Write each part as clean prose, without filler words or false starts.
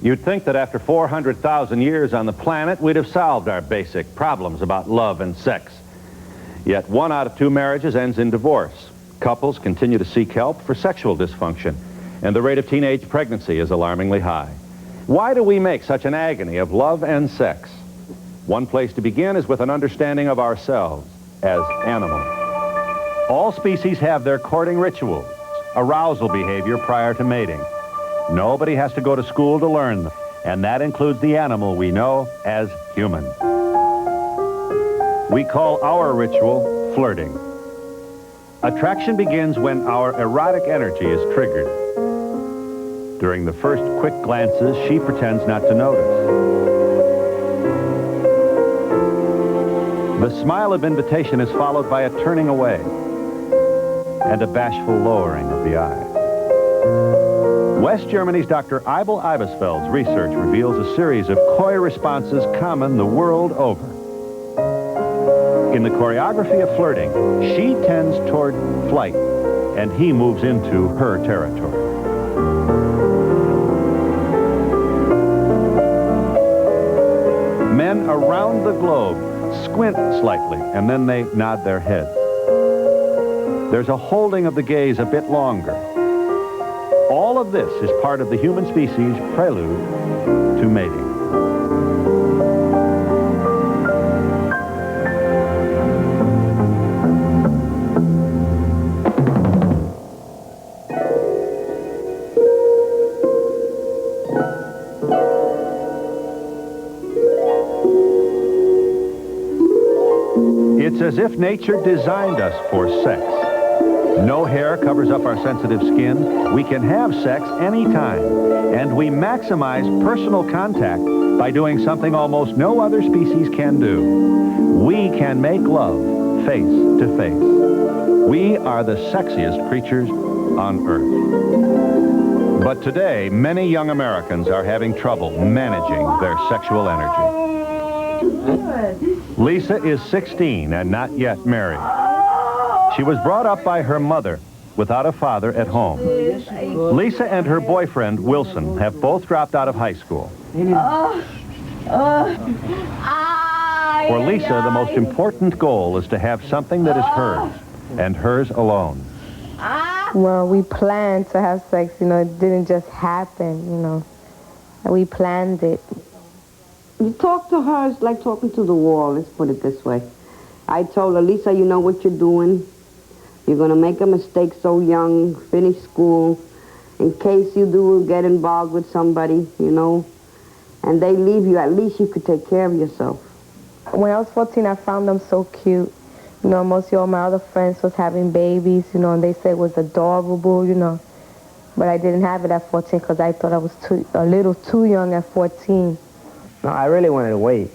You'd think that after 400,000 years on the planet, we'd have solved our basic problems about love and sex. Yet 1 out of 2 marriages ends in divorce. Couples continue to seek help for sexual dysfunction, and the rate of teenage pregnancy is alarmingly high. Why do we make such an agony of love and sex? One place to begin is with an understanding of ourselves as animals. All species have their courting rituals, arousal behavior prior to mating. Nobody has to go to school to learn them, and that includes the animal we know as human. We call our ritual flirting. Attraction begins when our erotic energy is triggered. During the first quick glances, she pretends not to notice. The smile of invitation is followed by a turning away and a bashful lowering of the eyes. West Germany's Dr. Eibel Eibesfeld's research reveals a series of coy responses common the world over. In the choreography of flirting, she tends toward flight, and he moves into her territory. Men around the globe squint slightly, and then they nod their heads. There's a holding of the gaze a bit longer. All of this is part of the human species' prelude to mating. It's as if nature designed us for sex. No hair covers up our sensitive skin. We can have sex anytime. And we maximize personal contact by doing something almost no other species can do. We can make love face to face. We are the sexiest creatures on Earth. But today, many young Americans are having trouble managing their sexual energy. Lisa is 16 and not yet married. She was brought up by her mother without a father at home. Lisa and her boyfriend, Wilson, have both dropped out of high school. For Lisa, the most important goal is to have something that is hers, and hers alone. Well, we planned to have sex, you know, it didn't just happen, you know. We planned it. You talk to her, it's like talking to the wall, let's put it this way. I told her, Lisa, you know what you're doing. You're going to make a mistake so young, finish school, in case you do get involved with somebody, you know, and they leave you, at least you could take care of yourself. When I was 14, I found them so cute. You know, most of all my other friends was having babies, you know, and they said it was adorable, you know. But I didn't have it at 14 because I thought I was a little too young at 14. No, I really wanted to wait.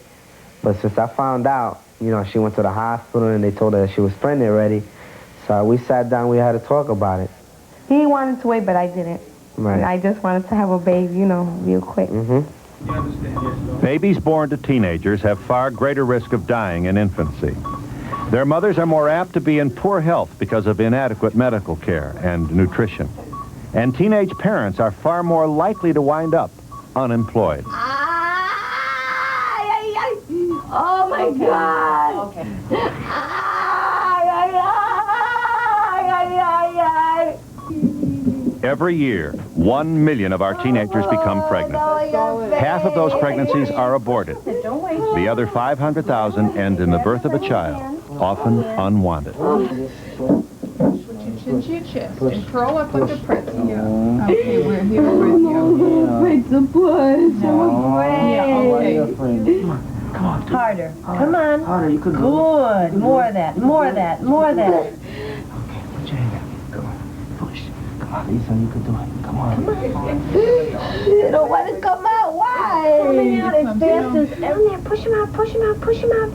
But since I found out, you know, she went to the hospital and they told her that she was pregnant already. So we sat down, we had to talk about it. He wanted to wait, but I didn't. Right. I just wanted to have a baby, you know, real quick. Babies born to teenagers have far greater risk of dying in infancy. Their mothers are more apt to be in poor health because of inadequate medical care and nutrition. And teenage parents are far more likely to wind up unemployed. Oh, my God. Okay. Every year, 1 million of our teenagers become pregnant. Half of those pregnancies are aborted. The other 500,000 end in the birth of a child, often unwanted. Chin to your chest and curl up like a pretzel. Okay, we're here with you. I'm afraid to push. I'm afraid. Yeah, okay. Come on, dude. Harder. Come on. Harder, you can do Good. More of that. More of that. More of that. Okay, put your hand out. Come on. Push. Come on, Lisa, you can do it. Come on. You don't want to come out. Why? Coming out as fast as everything. Push him out. Push him out. Push him out.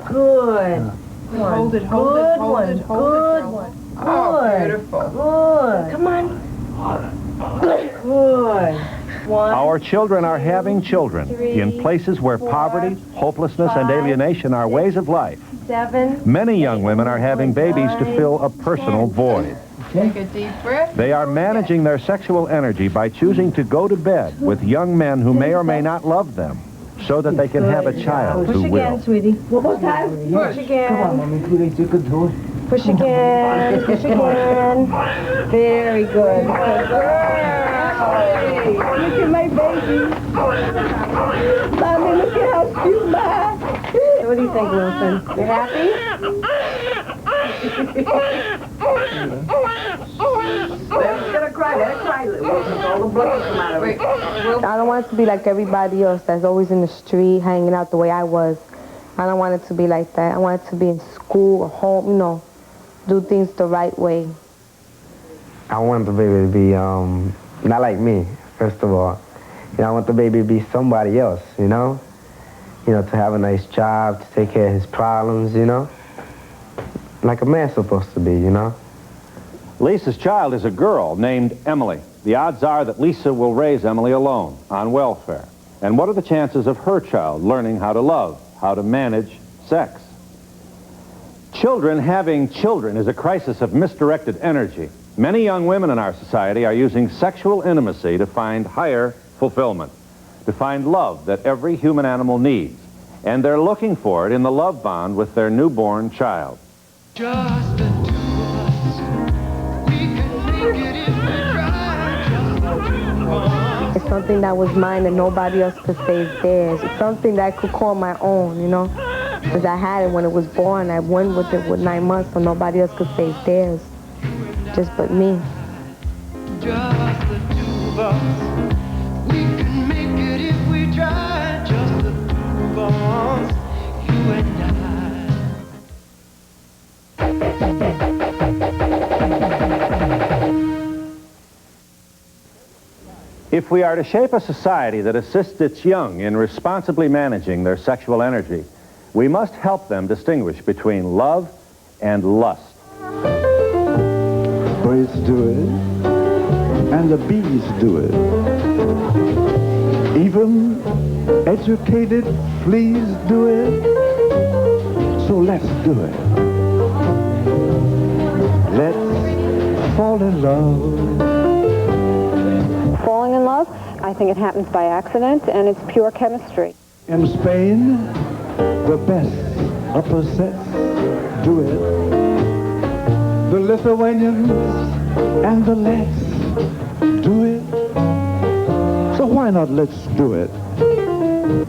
Good. Hold it, hold it, hold it, hold it. Oh, beautiful. Good. Come on. Good. 1. Our children are having children in places where poverty, hopelessness, and alienation are ways of life. 7. Many young women are having babies to fill a personal void. Take a deep breath. They are managing their sexual energy by choosing to go to bed with young men who may or may not love them, so that they can have a child who will. Sweetie. One more time. Push again. Come on, mommy, please, you could do it. Push again. Push again. Very good. Good girl. Look at my baby. Mommy, look at how cute, Ma. What do you think, Wilson? You happy? Let her cry. Let her cry. All the blood will come out of it. I don't want it to be like everybody else that's always in the street, hanging out the way I was. I don't want it to be like that. I want it to be in school or home, you know, do things the right way. I want the baby to be, not like me, first of all. You know, I want the baby to be somebody else, you know? You know, to have a nice job, to take care of his problems, you know? Like a man's supposed to be, you know? Lisa's child is a girl named Emily. The odds are that Lisa will raise Emily alone, on welfare. And what are the chances of her child learning how to love, how to manage sex? Children having children is a crisis of misdirected energy. Many young women in our society are using sexual intimacy to find higher fulfillment, to find love that every human animal needs. And they're looking for it in the love bond with their newborn child. Just the two of us. We can make it if we try. Just the two of us. It's something that was mine and nobody else could say is theirs. It's something that I could call my own, you know? Because I had it when it was born. I went with it with 9 months, so nobody else could say it's theirs. Just but me. Just the two of us. We can make it if we try. Just the two of us. You and I. If we are to shape a society that assists its young in responsibly managing their sexual energy, we must help them distinguish between love and lust. Birds do it, and the bees do it. Even educated fleas do it. So let's do it. Let's fall in love. Falling in love, I think it happens by accident, and it's pure chemistry. In Spain, the best upper sets do it. The Lithuanians and the Letts do it. So why not let's do it?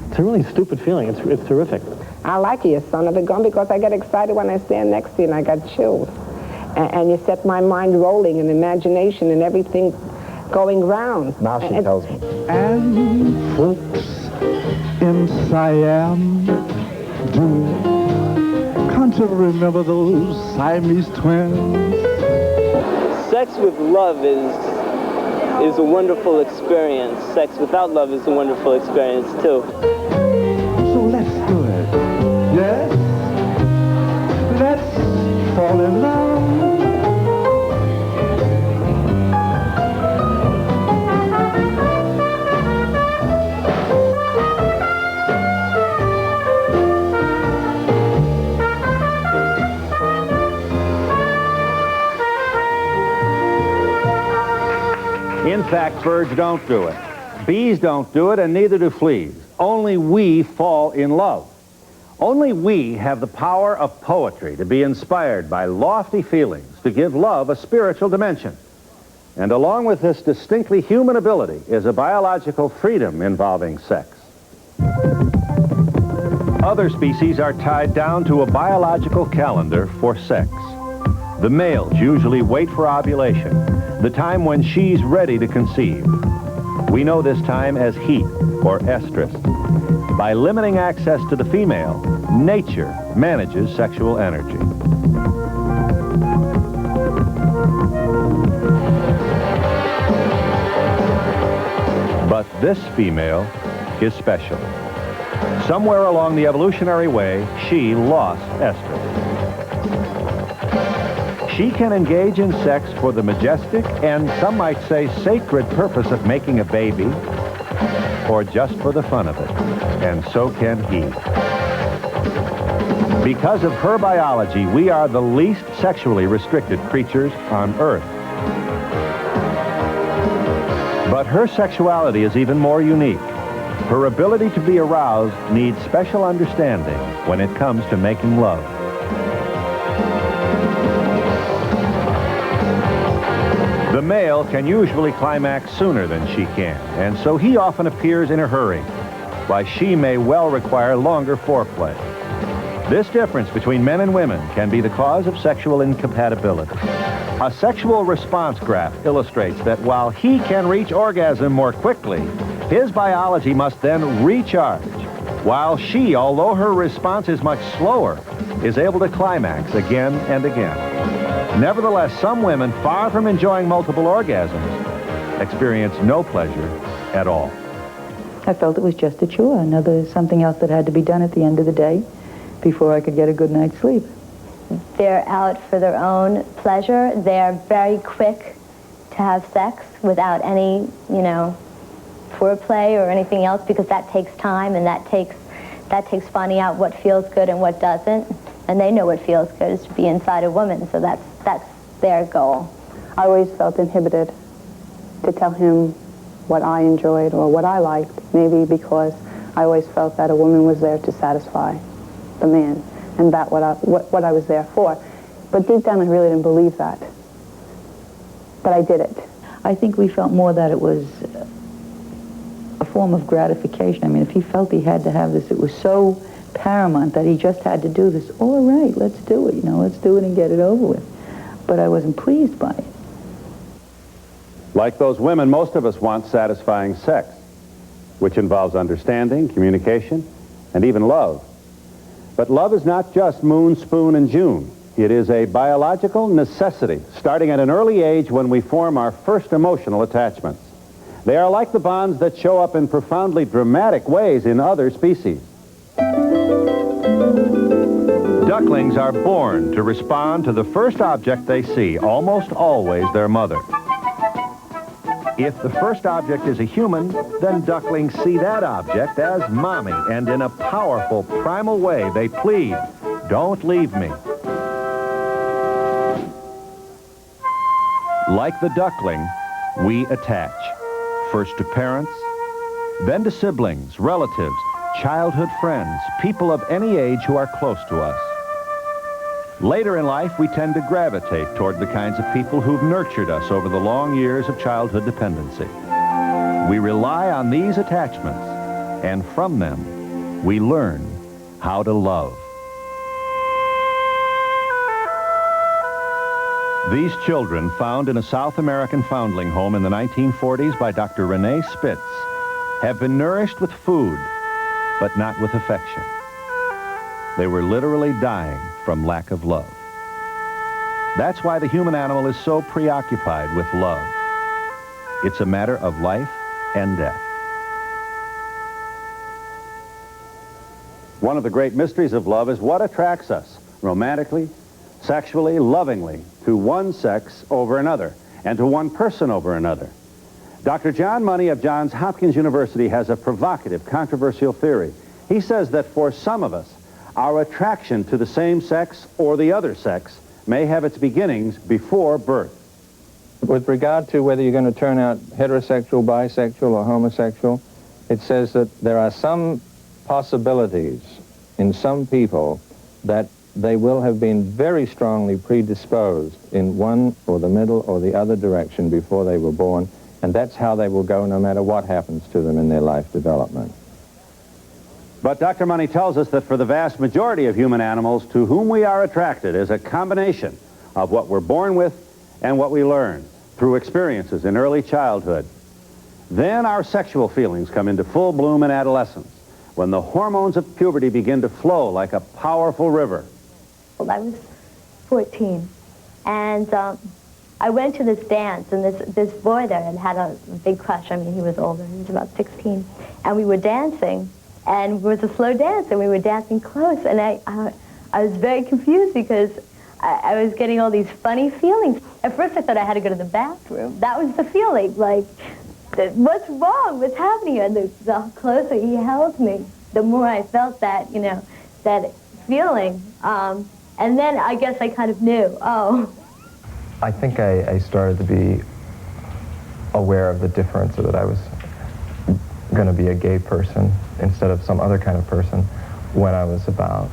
It's a really stupid feeling. It's terrific. I like you, son of a gun, because I get excited when I stand next to you and I got chills. And you set my mind rolling and imagination and everything going round. Now she tells me. And folks in Siam do it. Can't you remember those Siamese twins? Sex with love is a wonderful experience. Sex without love is a wonderful experience too. So let's do it. Yes? Let's fall in love. In fact, birds don't do it. Bees don't do it, and neither do fleas. Only we fall in love. Only we have the power of poetry to be inspired by lofty feelings, to give love a spiritual dimension. And along with this distinctly human ability is a biological freedom involving sex. Other species are tied down to a biological calendar for sex. The males usually wait for ovulation, the time when she's ready to conceive. We know this time as heat, or estrus. By limiting access to the female, nature manages sexual energy. But this female is special. Somewhere along the evolutionary way, she lost estrus. She can engage in sex for the majestic and some might say sacred purpose of making a baby, or just for the fun of it. And so can he. Because of her biology, we are the least sexually restricted creatures on Earth. But her sexuality is even more unique. Her ability to be aroused needs special understanding when it comes to making love. The male can usually climax sooner than she can, and so he often appears in a hurry, while she may well require longer foreplay. This difference between men and women can be the cause of sexual incompatibility. A sexual response graph illustrates that while he can reach orgasm more quickly, his biology must then recharge, while she, although her response is much slower, is able to climax again and again. Nevertheless, some women, far from enjoying multiple orgasms, experience no pleasure at all. I felt it was just a chore, something else that had to be done at the end of the day before I could get a good night's sleep. They're out for their own pleasure. They're very quick to have sex without any, foreplay or anything else, because that takes time, and that takes finding out what feels good and what doesn't. And they know what feels good is to be inside a woman, so that's their goal. I always felt inhibited to tell him what I enjoyed or what I liked, maybe because I always felt that a woman was there to satisfy the man, and that what I was there for. But deep down I really didn't believe that. But I did it. I think we felt more that it was a form of gratification. I mean, if he felt he had to have this, it was so paramount that he just had to do this. All right, let's do it, let's do it and get it over with. But I wasn't pleased by it. Like those women, most of us want satisfying sex, which involves understanding, communication, and even love. But love is not just moon, spoon, and June. It is a biological necessity, starting at an early age when we form our first emotional attachments. They are like the bonds that show up in profoundly dramatic ways in other species. Ducklings are born to respond to the first object they see, almost always their mother. If the first object is a human, then ducklings see that object as mommy, and in a powerful, primal way, they plead, "Don't leave me." Like the duckling, we attach, first to parents, then to siblings, relatives, childhood friends, people of any age who are close to us. Later in life, we tend to gravitate toward the kinds of people who've nurtured us over the long years of childhood dependency. We rely on these attachments, and from them, we learn how to love. These children, found in a South American foundling home in the 1940s by Dr. Renee Spitz, have been nourished with food, but not with affection. They were literally dying from lack of love. That's why the human animal is so preoccupied with love. It's a matter of life and death. One of the great mysteries of love is what attracts us romantically, sexually, lovingly, to one sex over another, and to one person over another. Dr. John Money of Johns Hopkins University has a provocative, controversial theory. He says that for some of us, our attraction to the same sex or the other sex may have its beginnings before birth. With regard to whether you're going to turn out heterosexual, bisexual, or homosexual, it says that there are some possibilities in some people that they will have been very strongly predisposed in one or the middle or the other direction before they were born, and that's how they will go no matter what happens to them in their life development. But Dr. Money tells us that for the vast majority of human animals, to whom we are attracted is a combination of what we're born with and what we learn through experiences in early childhood. Then our sexual feelings come into full bloom in adolescence, when the hormones of puberty begin to flow like a powerful river. I was 14, and I went to this dance, and this boy there had a big crush. I mean, he was older. He was about 16, and we were dancing, and it was a slow dance, and we were dancing close, and I was very confused because I was getting all these funny feelings. At first, I thought I had to go to the bathroom. That was the feeling, like, what's wrong? What's happening? And the closer he held me, the more I felt that, that feeling. And then I guess I kind of knew, oh. I think I started to be aware of the difference, or that I was going to be a gay person instead of some other kind of person when I was about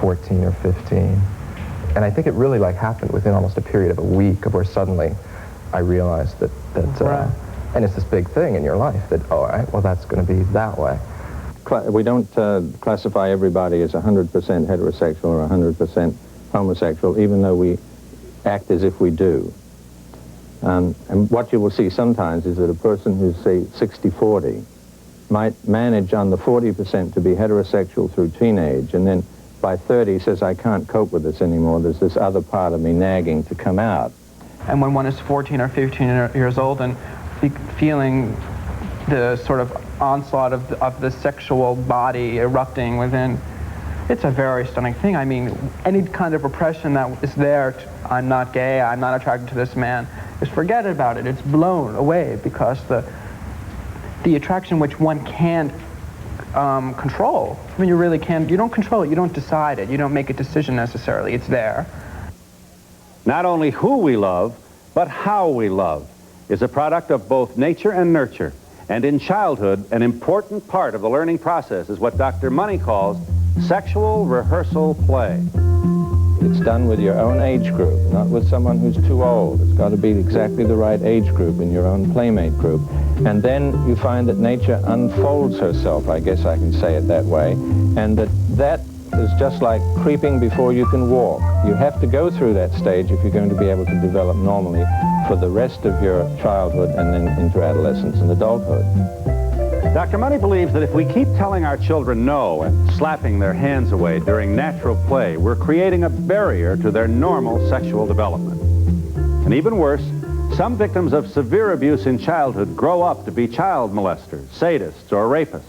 14 or 15. And I think it really happened within almost a period of a week, of where suddenly I realized that and it's this big thing in your life that, oh, all right, well, that's going to be that way. We don't classify everybody as 100% heterosexual or 100% homosexual, even though we act as if we do. And what you will see sometimes is that a person who's, say, 60-40 might manage on the 40% to be heterosexual through teenage, and then by 30 says, I can't cope with this anymore. There's this other part of me nagging to come out. And when one is 14 or 15 years old and feeling the sort of onslaught of the sexual body erupting within, it's a very stunning thing. I mean, any kind of repression that is there, I'm not gay, I'm not attracted to this man, just forget about it. It's blown away because the attraction which one can't control. I mean, you really can't, you don't control it, you don't decide it, you don't make a decision necessarily, it's there. Not only who we love, but how we love is a product of both nature and nurture. And in childhood, an important part of the learning process is what Dr. Money calls sexual rehearsal play. It's done with your own age group, not with someone who's too old. It's got to be exactly the right age group in your own playmate group. And then you find that nature unfolds herself, I guess I can say it that way, and that is just like creeping before you can walk. You have to go through that stage if you're going to be able to develop normally for the rest of your childhood and then into adolescence and adulthood. Dr. Money believes that if we keep telling our children no and slapping their hands away during natural play, we're creating a barrier to their normal sexual development. And even worse, some victims of severe abuse in childhood grow up to be child molesters, sadists, or rapists.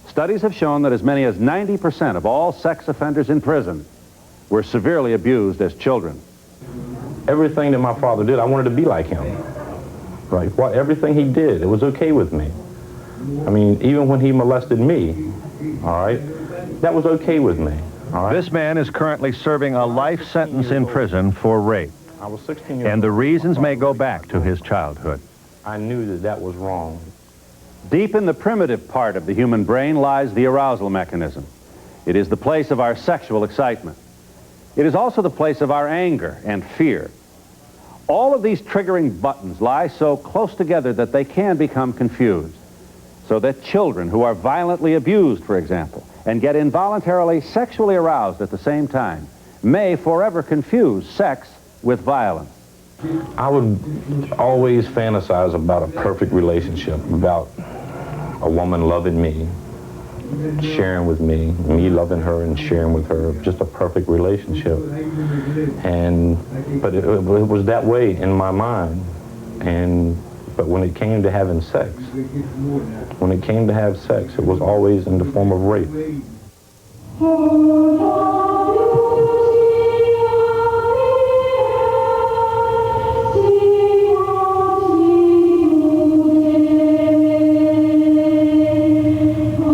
Studies have shown that as many as 90% of all sex offenders in prison were severely abused as children. Everything that my father did, I wanted to be like him. Right? Everything he did, it was okay with me. I mean, even when he molested me, all right, that was okay with me. All right? This man is currently serving a life sentence in prison for rape. I was 16 years old. And the reasons may go back to his childhood. I knew that that was wrong. Deep in the primitive part of the human brain lies the arousal mechanism. It is the place of our sexual excitement. It is also the place of our anger and fear. All of these triggering buttons lie so close together that they can become confused. So that children who are violently abused, for example, and get involuntarily sexually aroused at the same time, may forever confuse sex with violence. I would always fantasize about a perfect relationship, about a woman loving me, sharing with me, me loving her and sharing with her, just a perfect relationship. But it was that way in my mind. But when it came to having sex, it was always in the form of rape.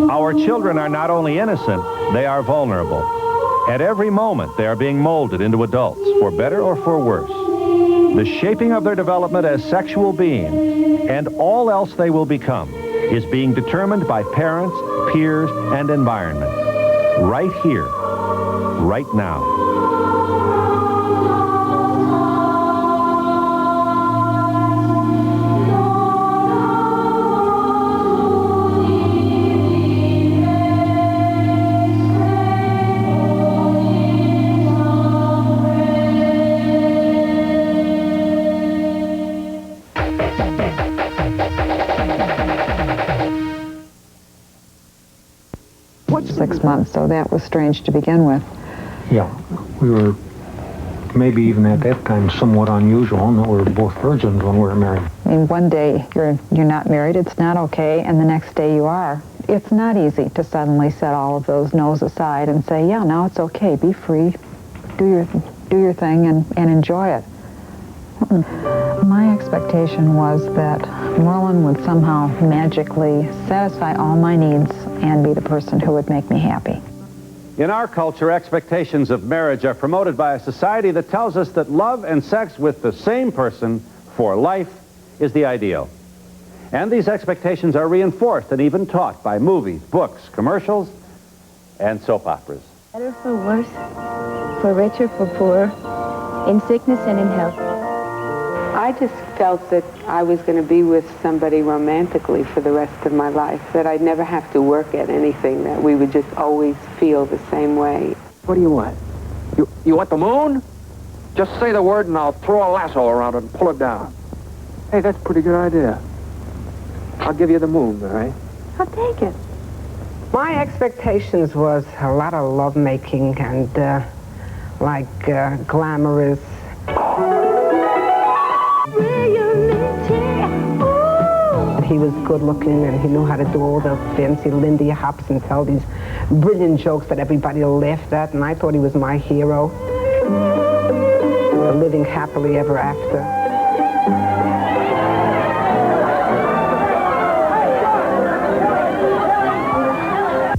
Our children are not only innocent, they are vulnerable. At every moment, they are being molded into adults, for better or for worse. The shaping of their development as sexual beings, and all else they will become, is being determined by parents, peers, and environment. Right here, right now. So that was strange to begin with. Yeah, we were maybe even at that time somewhat unusual, and we were both virgins when we were married. I mean, one day you're not married, it's not okay, and the next day you are. It's not easy to suddenly set all of those no's aside and say, yeah, now it's okay, be free, do your thing and enjoy it. My expectation was that Merlin would somehow magically satisfy all my needs and be the person who would make me happy. In our culture, expectations of marriage are promoted by a society that tells us that love and sex with the same person for life is the ideal. And these expectations are reinforced and even taught by movies, books, commercials, and soap operas. Better for worse, for richer, for poorer, in sickness and in health. I just felt that I was going to be with somebody romantically for the rest of my life, that I'd never have to work at anything, that we would just always feel the same way. What do you want? You want the moon? Just say the word and I'll throw a lasso around it and pull it down. Hey, that's a pretty good idea. I'll give you the moon, all right? I'll take it. My expectations was a lot of lovemaking and glamorous. He was good looking and he knew how to do all the fancy Lindy Hops and tell these brilliant jokes that everybody laughed at, and I thought he was my hero. Living happily ever after.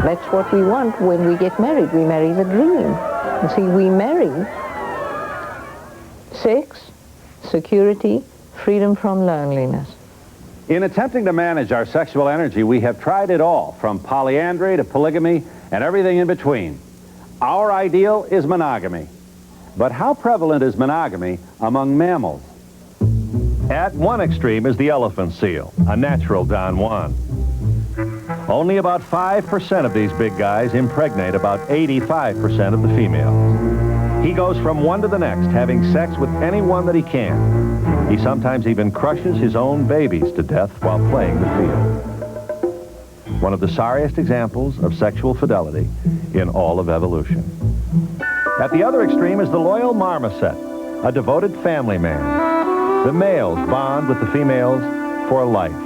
That's what we want when we get married. We marry the dream. You see, we marry sex, security, freedom from loneliness. In attempting to manage our sexual energy, we have tried it all, from polyandry to polygamy and everything in between. Our ideal is monogamy. But how prevalent is monogamy among mammals? At one extreme is the elephant seal, a natural Don Juan. Only about 5% of these big guys impregnate about 85% of the females. He goes from one to the next, having sex with anyone that he can. He sometimes even crushes his own babies to death while playing the field. One of the sorriest examples of sexual fidelity in all of evolution. At the other extreme is the loyal marmoset, a devoted family man. The males bond with the females for life.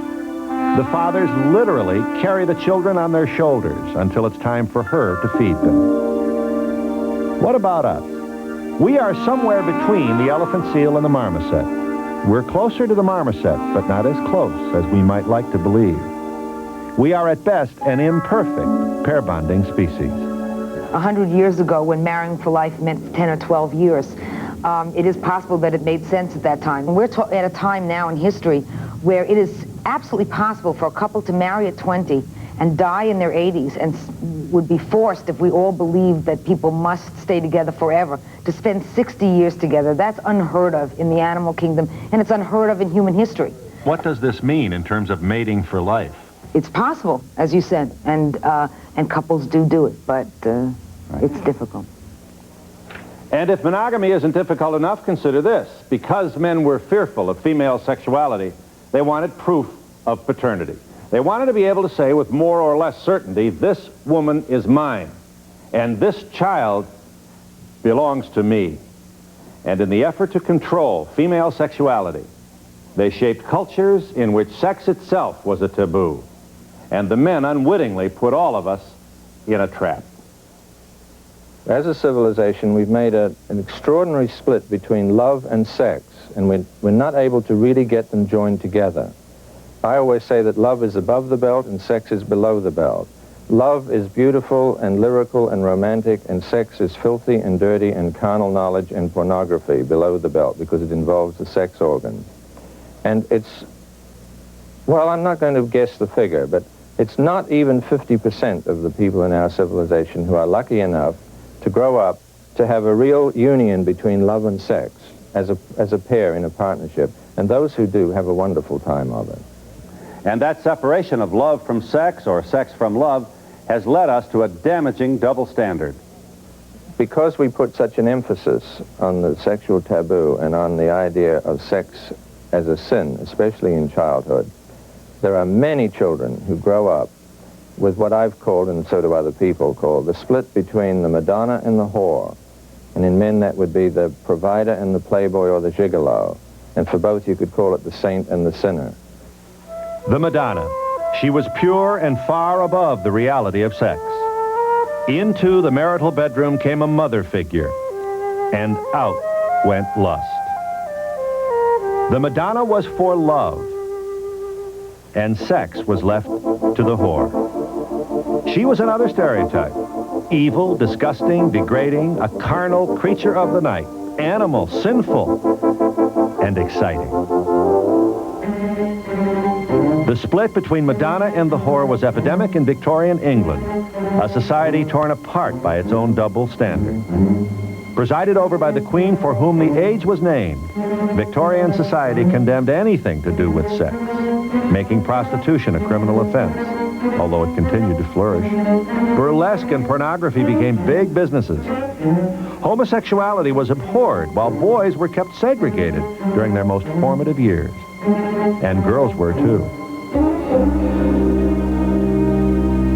The fathers literally carry the children on their shoulders until it's time for her to feed them. What about us? We are somewhere between the elephant seal and the marmoset. We're closer to the marmoset, but not as close as we might like to believe. We are at best an imperfect pair-bonding species. 100 years ago, when marrying for life meant 10 or 12 years, it is possible that it made sense at that time. We're at a time now in history where it is absolutely possible for a couple to marry at 20 and die in their 80s and would be forced, if we all believed that people must stay together forever, to spend 60 years together. That's unheard of in the animal kingdom, and it's unheard of in human history. What does this mean in terms of mating for life? It's possible, as you said, and couples do it, but it's difficult. And if monogamy isn't difficult enough, consider this. Because men were fearful of female sexuality, they wanted proof of paternity. They wanted to be able to say with more or less certainty, this woman is mine, and this child belongs to me. And in the effort to control female sexuality, they shaped cultures in which sex itself was a taboo. And the men unwittingly put all of us in a trap. As a civilization, we've made an extraordinary split between love and sex, and we're not able to really get them joined together. I always say that love is above the belt and sex is below the belt. Love is beautiful and lyrical and romantic, and sex is filthy and dirty and carnal knowledge and pornography below the belt, because it involves the sex organ. And it's, well, I'm not going to guess the figure, but it's not even 50% of the people in our civilization who are lucky enough to grow up to have a real union between love and sex as a pair in a partnership. And those who do have a wonderful time of it. And that separation of love from sex, or sex from love, has led us to a damaging double standard. Because we put such an emphasis on the sexual taboo and on the idea of sex as a sin, especially in childhood, there are many children who grow up with what I've called, and so do other people call, the split between the Madonna and the whore. And in men that would be the provider and the playboy or the gigolo. And for both you could call it the saint and the sinner. The Madonna. She was pure and far above the reality of sex. Into the marital bedroom came a mother figure, and out went lust. The Madonna was for love, and sex was left to the whore. She was another stereotype. Evil, disgusting, degrading, a carnal creature of the night, animal, sinful, and exciting. The split between Madonna and the whore was epidemic in Victorian England, a society torn apart by its own double standard. Presided over by the Queen for whom the age was named, Victorian society condemned anything to do with sex, making prostitution a criminal offense, although it continued to flourish. Burlesque and pornography became big businesses. Homosexuality was abhorred, while boys were kept segregated during their most formative years. And girls were, too.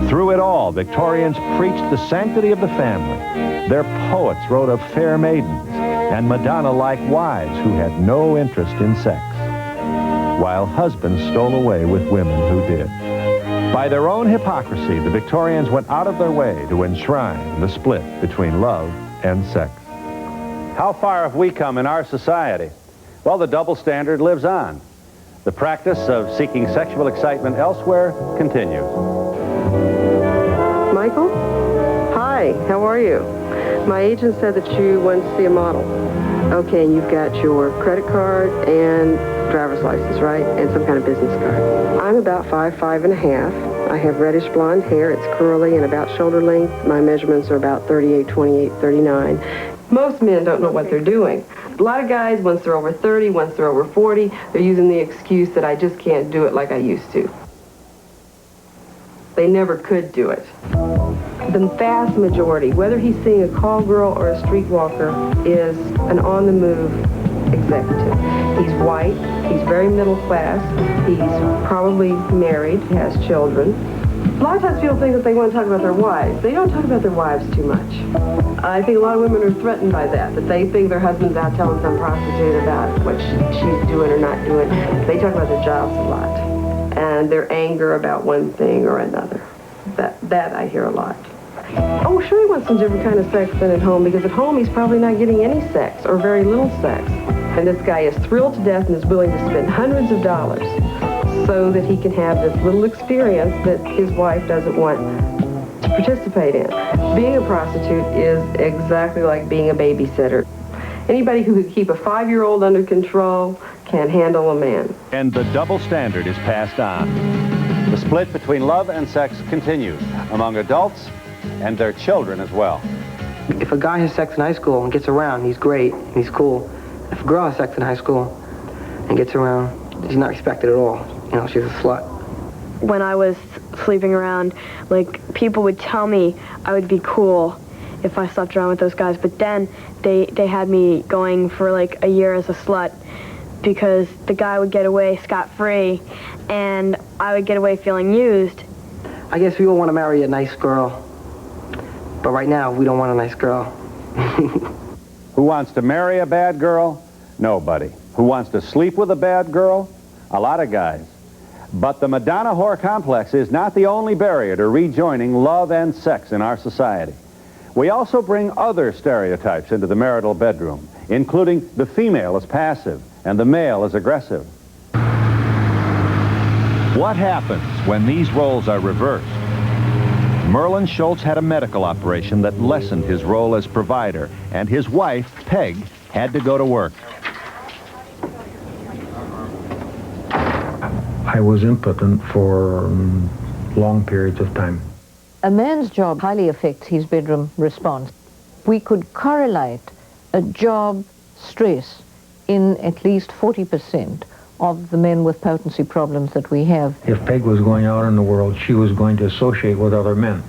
Through it all, Victorians preached the sanctity of the family. Their poets wrote of fair maidens and Madonna-like wives who had no interest in sex, while husbands stole away with women who did. By their own hypocrisy, the Victorians went out of their way to enshrine the split between love and sex. How far have we come in our society? Well, the double standard lives on. The practice of seeking sexual excitement elsewhere continues. Michael? Hi, how are you? My agent said that you wanted to see a model. Okay, and you've got your credit card and driver's license, right? And some kind of business card. I'm about 5'5½". I have reddish blonde hair. It's curly and about shoulder length. My measurements are about 38, 28, 39. Most men don't know what they're doing. A lot of guys, once they're over 30, once they're over 40, they're using the excuse that I just can't do it like I used to. They never could do it. The vast majority, whether he's seeing a call girl or a streetwalker, is an on-the-move executive. He's white, he's very middle class, he's probably married, he has children. A lot of times people think that they want to talk about their wives. They don't talk about their wives too much. I think a lot of women are threatened by that they think their husband's out telling some prostitute about what she's doing or not doing. They talk about their jobs a lot, and their anger about one thing or another. That I hear a lot. Oh, sure, he wants some different kind of sex than at home, because at home he's probably not getting any sex or very little sex. And this guy is thrilled to death and is willing to spend hundreds of dollars so that he can have this little experience that his wife doesn't want to participate in. Being a prostitute is exactly like being a babysitter. Anybody who can keep a 5-year-old under control can handle a man. And the double standard is passed on. The split between love and sex continues among adults and their children as well. If a guy has sex in high school and gets around, he's great, he's cool. If a girl has sex in high school and gets around, she's not respected at all. You know, she's a slut. When I was sleeping around, like, people would tell me I would be cool if I slept around with those guys, but then they had me going for like a year as a slut because the guy would get away scot-free and I would get away feeling used. I guess we all want to marry a nice girl, but right now we don't want a nice girl. Who wants to marry a bad girl? Nobody. Who wants to sleep with a bad girl? A lot of guys. But the Madonna whore complex is not the only barrier to rejoining love and sex in our society. We also bring other stereotypes into the marital bedroom, including the female as passive and the male as aggressive. What happens when these roles are reversed? Merlin Schultz had a medical operation that lessened his role as provider, and his wife, Peg, had to go to work. I was impotent for long periods of time. A man's job highly affects his bedroom response. We could correlate a job stress in at least 40% of the men with potency problems that we have. If Peg was going out in the world, she was going to associate with other men.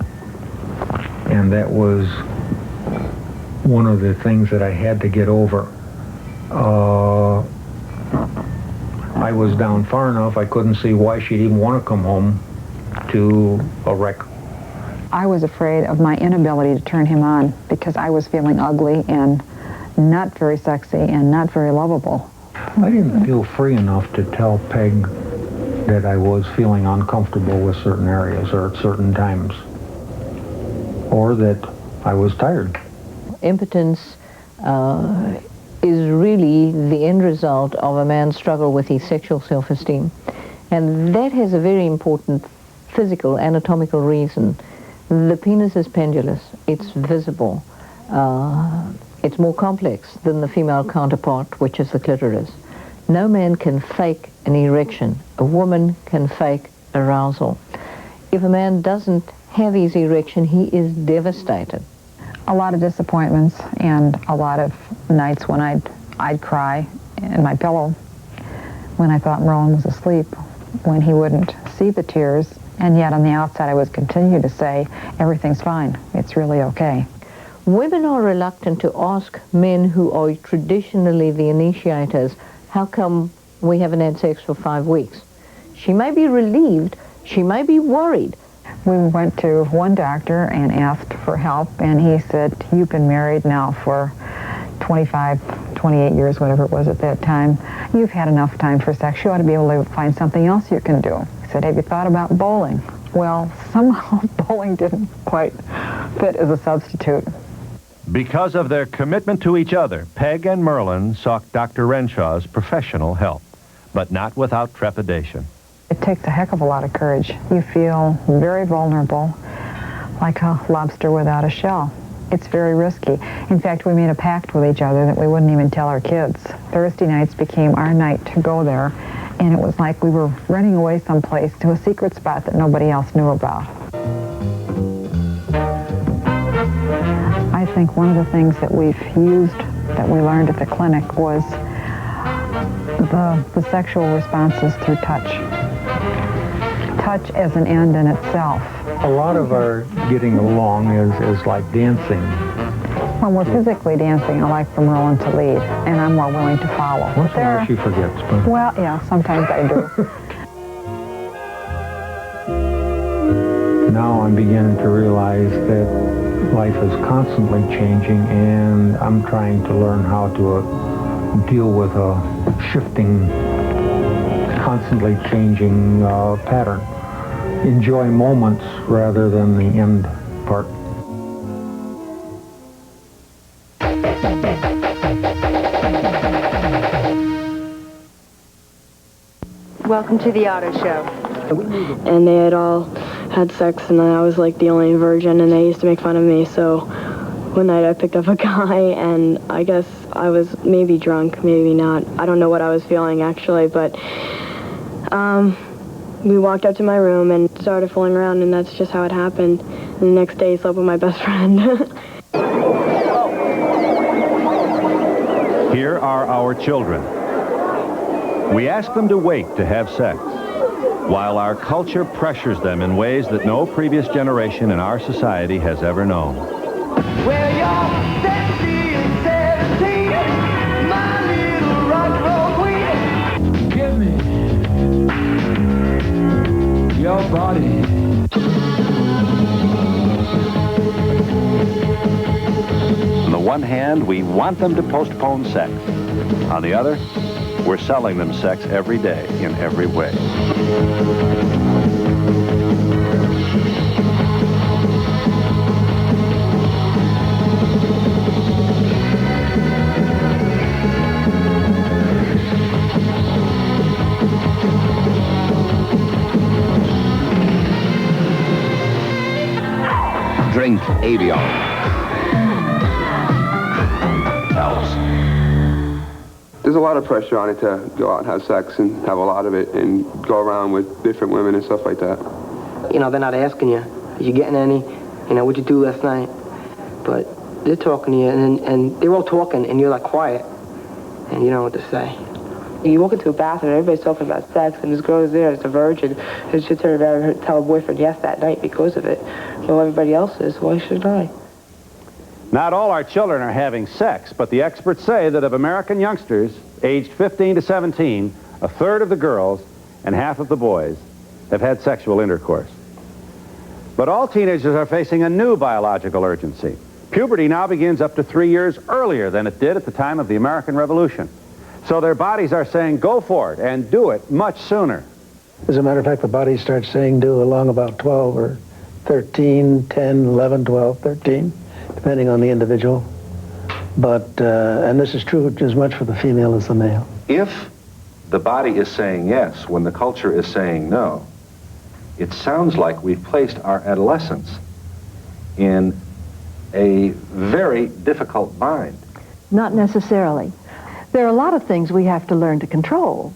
And that was one of the things that I had to get over. I was down far enough, I couldn't see why she'd even want to come home to a wreck. I was afraid of my inability to turn him on because I was feeling ugly and not very sexy and not very lovable. I didn't feel free enough to tell Peg that I was feeling uncomfortable with certain areas or at certain times, or that I was tired. Impotence is really the end result of a man's struggle with his sexual self-esteem. And that has a very important physical, anatomical reason. The penis is pendulous. It's visible. It's more complex than the female counterpart, which is the clitoris. No man can fake an erection. A woman can fake arousal. If a man doesn't have his erection, he is devastated. A lot of disappointments and a lot of nights when I'd cry in my pillow when I thought Merlin was asleep, when he wouldn't see the tears, and yet on the outside I would continue to say, everything's fine, it's really okay. Women are reluctant to ask men who are traditionally the initiators, how come we haven't had sex for 5 weeks? She may be relieved, she may be worried. We went to one doctor and asked for help, and he said, you've been married now for 25, 28 years, whatever it was at that time. You've had enough time for sex. You ought to be able to find something else you can do. He said, have you thought about bowling? Well, somehow bowling didn't quite fit as a substitute. Because of their commitment to each other, Peg and Merlin sought Dr. Renshaw's professional help, but not without trepidation. It takes a heck of a lot of courage. You feel very vulnerable, like a lobster without a shell. It's very risky. In fact, we made a pact with each other that we wouldn't even tell our kids. Thursday nights became our night to go there, and it was like we were running away someplace to a secret spot that nobody else knew about. I think one of the things that we've used, that we learned at the clinic, was the sexual responses through touch. Touch as an end in itself. A lot of our getting along is like dancing. When we're physically dancing, I like for Merlin to lead, and I'm more willing to follow. Once in a while she forgets. But... Well, yeah, sometimes I do. Now I'm beginning to realize that life is constantly changing, and I'm trying to learn how to deal with a shifting, constantly changing pattern. Enjoy moments rather than the end part. Welcome to the auto show. And they had all had sex, and I was like the only virgin, and they used to make fun of me. So one night I picked up a guy, and I guess I was maybe drunk, maybe not. I don't know what I was feeling actually, but we walked up to my room and started fooling around, and that's just how it happened. And the next day, I slept with my best friend. Here are our children. We ask them to wait to have sex, while our culture pressures them in ways that no previous generation in our society has ever known. Well, you're sexy and 17, my little rock and roll queen. Give me your body. On the one hand, we want them to postpone sex. On the other, we're selling them sex every day in every way. Drink Avion. Helps. There's a lot of pressure on it to go out and have sex and have a lot of it and go around with different women and stuff like that. You know, they're not asking you, are you getting any? You know, what'd you do last night? But they're talking to you, and they're all talking, and you're like quiet, and you don't know what to say. You walk into a bathroom, everybody's talking about sex, and this girl is there, it's a virgin, and she turn around and tell her boyfriend yes that night because of it. Well, everybody else is, why should I? Not all our children are having sex, but the experts say that of American youngsters aged 15 to 17, a third of the girls and half of the boys have had sexual intercourse. But all teenagers are facing a new biological urgency. Puberty now begins up to 3 years earlier than it did at the time of the American Revolution. So their bodies are saying, go for it, and do it much sooner. As a matter of fact, the body starts saying do along about 12 or 13, 10, 11, 12, 13, depending on the individual. But, and this is true as much for the female as the male. If the body is saying yes when the culture is saying no, it sounds like we've placed our adolescence in a very difficult mind. Not necessarily. There are a lot of things we have to learn to control.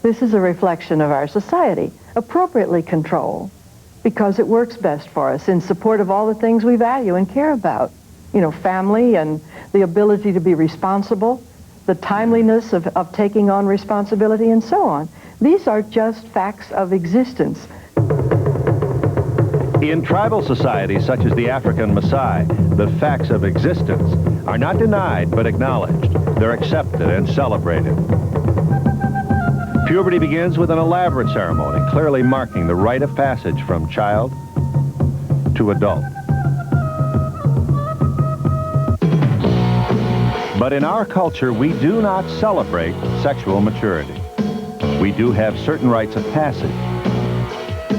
This is a reflection of our society. Appropriately control, because it works best for us in support of all the things we value and care about. You know, family and the ability to be responsible, the timeliness of taking on responsibility, and so on. These are just facts of existence. In tribal societies such as the African Maasai, the facts of existence are not denied but acknowledged. They're accepted and celebrated. Puberty begins with an elaborate ceremony, clearly marking the rite of passage from child to adult. But in our culture, we do not celebrate sexual maturity. We do have certain rites of passage.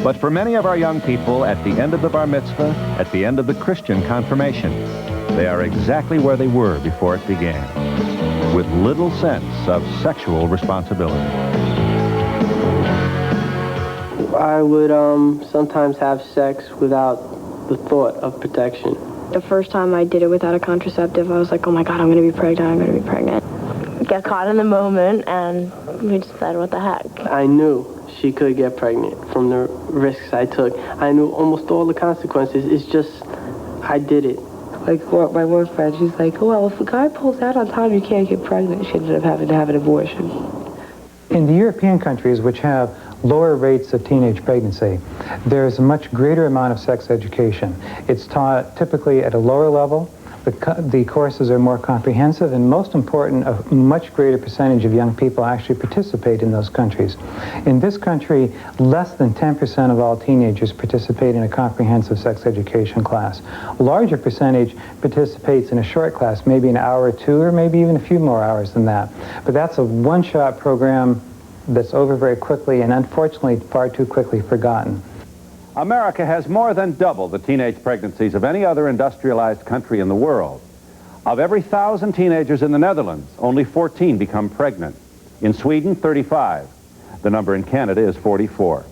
But for many of our young people, at the end of the bar mitzvah, at the end of the Christian confirmation, they are exactly where they were before it began, with little sense of sexual responsibility. I would sometimes have sex without the thought of protection. The first time I did it without a contraceptive, I was like, oh my God, I'm going to be pregnant, I'm going to be pregnant. Get caught in the moment, and we just said, what the heck? I knew she could get pregnant from the risks I took. I knew almost all the consequences. It's just, I did it. Like my one friend, she's like, well, if a guy pulls out on time, you can't get pregnant. She ended up having to have an abortion. In the European countries, which have lower rates of teenage pregnancy, there's a much greater amount of sex education. It's taught typically at a lower level. The courses are more comprehensive, and most important, a much greater percentage of young people actually participate in those countries. In this country, less than 10% of all teenagers participate in a comprehensive sex education class. A larger percentage participates in a short class, maybe an hour or two, or maybe even a few more hours than that. But that's a one-shot program that's over very quickly and unfortunately far too quickly forgotten. America has more than double the teenage pregnancies of any other industrialized country in the world. Of every 1,000 teenagers in the Netherlands, only 14 become pregnant. In Sweden, 35. The number in Canada is 44.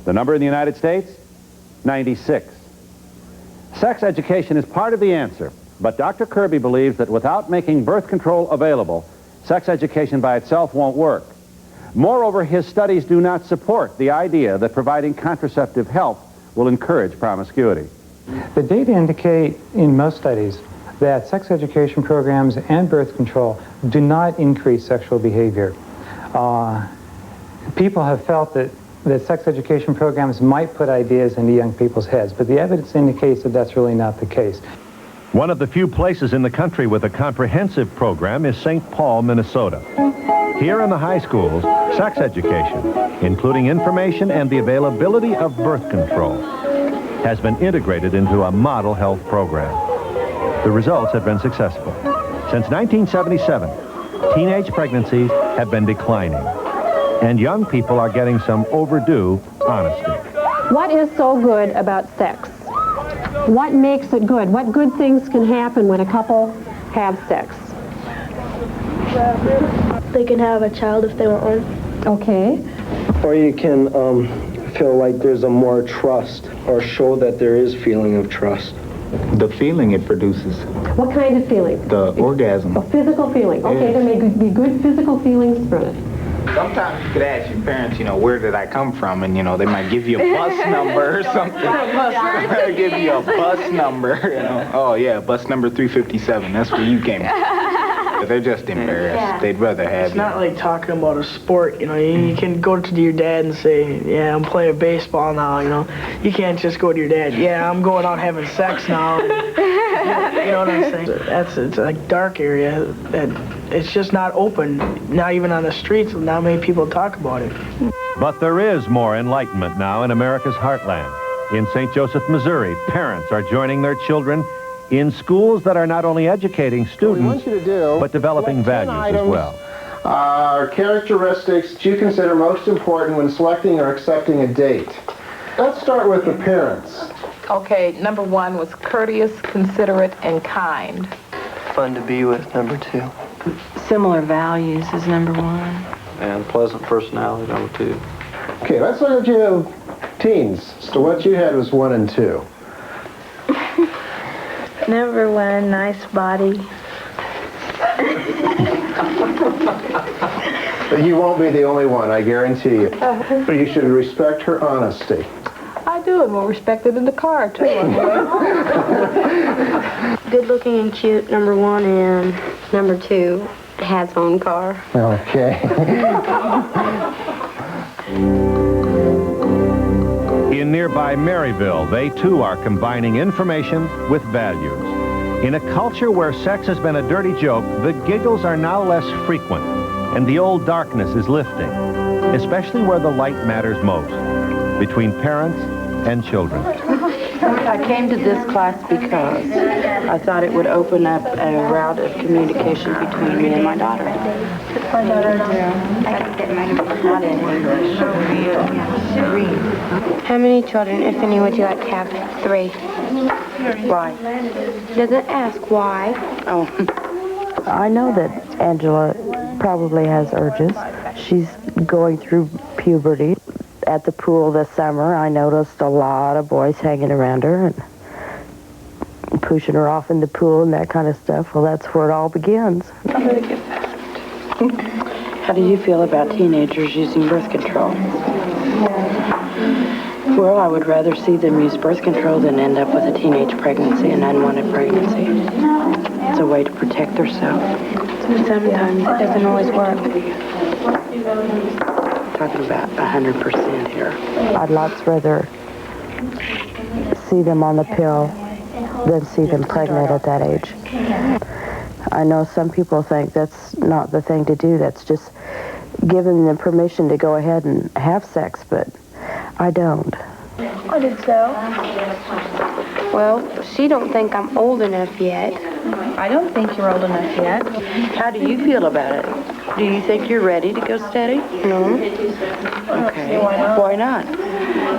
The number in the United States, 96. Sex education is part of the answer, but Dr. Kirby believes that without making birth control available, sex education by itself won't work. Moreover, his studies do not support the idea that providing contraceptive help will encourage promiscuity. The data indicate in most studies that sex education programs and birth control do not increase sexual behavior. People have felt that sex education programs might put ideas into young people's heads, but the evidence indicates that that's really not the case. One of the few places in the country with a comprehensive program is St. Paul, Minnesota. Here in the high schools, sex education, including information and the availability of birth control, has been integrated into a model health program. The results have been successful. Since 1977, teenage pregnancies have been declining, and young people are getting some overdue honesty. What is so good about sex? What makes it good? What good things can happen when a couple have sex? They can have a child if they want one. Okay. Or you can feel like there's a more trust, or show that there is feeling of trust. The feeling it produces. What kind of feeling? The orgasm. A physical feeling. Okay, there may be good physical feelings from it. Sometimes you could ask your parents, where did I come from? And, they might give you a bus number or something. They'll give you a bus number, Oh, yeah, bus number 357. That's where you came from. They're just embarrassed. Yeah. They'd rather have It's not like talking about a sport, you can go to your dad and say, yeah, I'm playing baseball now, You can't just go to your dad, yeah, I'm going out having sex now. You know what I'm saying? It's a dark area that it's just not open, not even on the streets. Not many people talk about it. But there is more enlightenment now in America's heartland. In St. Joseph, Missouri, parents are joining their children in schools that are not only educating students, but developing values as well. Are characteristics that you consider most important when selecting or accepting a date. Let's start with the parents. Okay, number one was courteous, considerate, and kind. Fun to be with, number two. Similar values is number one. And pleasant personality, number two. Okay, let's look at you teens. So what you had was 1 and 2. Number one, nice body. You won't be the only one, I guarantee you. But you should respect her honesty. I do, and we'll respect it in the car, too. Good looking and cute, number one, and number two, has own car. Okay. In nearby Maryville, they too are combining information with values. In a culture where sex has been a dirty joke, the giggles are now less frequent, and the old darkness is lifting, especially where the light matters most, between parents and children. I came to this class because I thought it would open up a route of communication between me and my daughter. My daughter, too. I can get mine not in English. How many children, if any, would you like to have? 3. Why? Doesn't ask why. Oh. I know that Angela probably has urges. She's going through puberty. At the pool this summer, I noticed a lot of boys hanging around her and pushing her off in the pool and that kind of stuff. Well, that's where it all begins. How do you feel about teenagers using birth control? Well, I would rather see them use birth control than end up with a teenage pregnancy, an unwanted pregnancy. It's a way to protect themselves. Sometimes it doesn't always work. Talking about 100% here. I'd lots rather see them on the pill than see them pregnant at that age. I know some people think that's not the thing to do. That's just giving them permission to go ahead and have sex, but I don't. I did so. Well, she don't think I'm old enough yet. I don't think you're old enough yet. How do you feel about it? Do you think you're ready to go steady? No. Okay. Why not?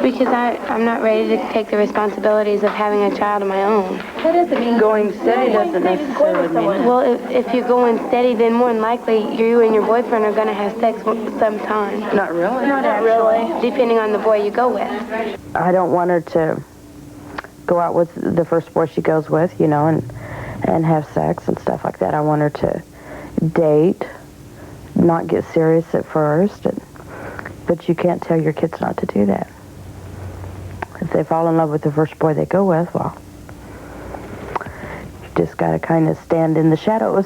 Because I'm not ready to take the responsibilities of having a child of my own. What does it mean? Going steady doesn't necessarily mean... Well, if you're going steady, then more than likely you and your boyfriend are going to have sex sometime. Not really? Not really. Depending on the boy you go with. I don't want her to go out with the first boy she goes with, you know, and have sex and stuff like that. I want her to date, not get serious at first, but you can't tell your kids not to do that. If they fall in love with the first boy they go with, well, you just got to kind of stand in the shadows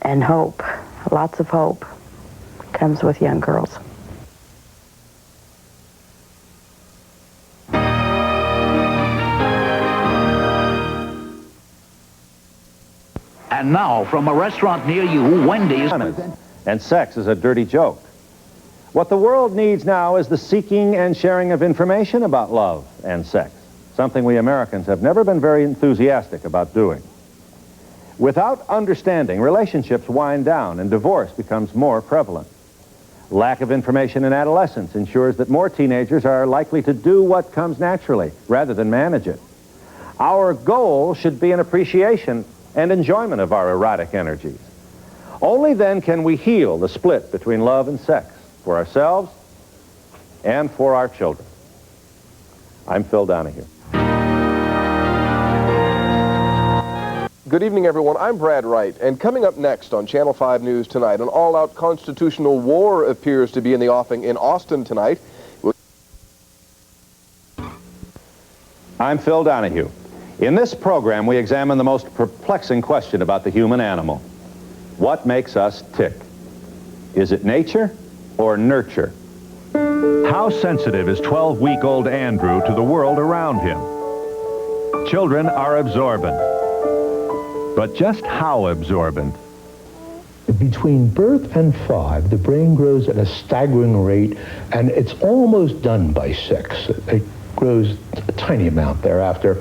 and hope. Lots of hope comes with young girls. And now, from a restaurant near you, Wendy's... And sex is a dirty joke. What the world needs now is the seeking and sharing of information about love and sex, something we Americans have never been very enthusiastic about doing. Without understanding, relationships wind down and divorce becomes more prevalent. Lack of information in adolescence ensures that more teenagers are likely to do what comes naturally rather than manage it. Our goal should be an appreciation and enjoyment of our erotic energies. Only then can we heal the split between love and sex for ourselves and for our children. I'm Phil Donahue. Good evening, everyone. I'm Brad Wright, and coming up next on Channel 5 News tonight, an all-out constitutional war appears to be in the offing in Austin tonight. I'm Phil Donahue. In this program, we examine the most perplexing question about the human animal. What makes us tick? Is it nature or nurture? How sensitive is 12-week-old Andrew to the world around him? Children are absorbent. But just how absorbent? Between birth and 5, the brain grows at a staggering rate, and it's almost done by 6. It grows a tiny amount thereafter.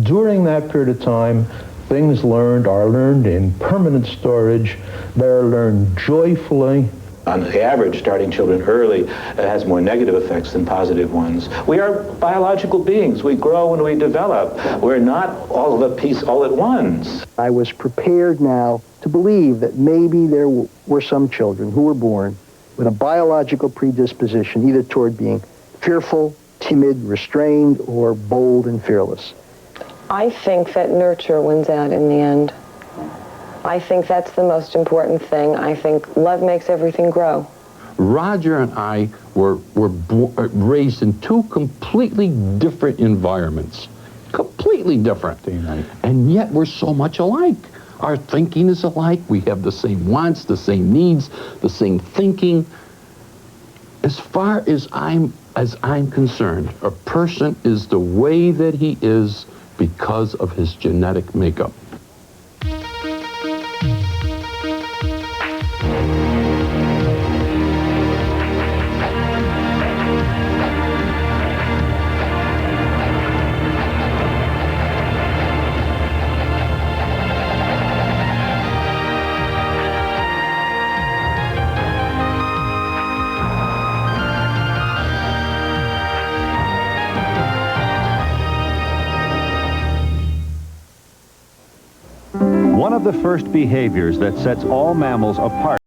During that period of time, things learned are learned in permanent storage. They're learned joyfully. On the average, starting children early has more negative effects than positive ones. We are biological beings. We grow and we develop. We're not all of a piece all at once. I was prepared now to believe that maybe there were some children who were born with a biological predisposition either toward being fearful, timid, restrained, or bold and fearless. I think that nurture wins out in the end. I think that's the most important thing. I think love makes everything grow. Roger and I were raised in two completely different environments. Completely different. And yet we're so much alike. Our thinking is alike. We have the same wants, the same needs, the same thinking. As far as I'm concerned, a person is the way that he is because of his genetic makeup. One of the first behaviors that sets all mammals apart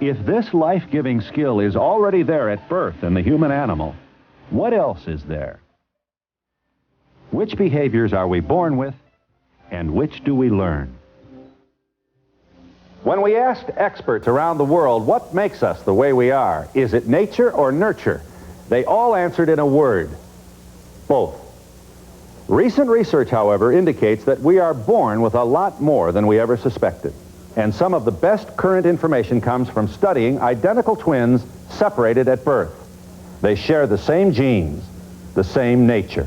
if this life-giving skill is already there at birth in the human animal, what else is there? Which behaviors are we born with, and which do we learn? When we asked experts around the world what makes us the way we are, is it nature or nurture? They all answered in a word: both. Recent research, however, indicates that we are born with a lot more than we ever suspected. And some of the best current information comes from studying identical twins separated at birth. They share the same genes, the same nature.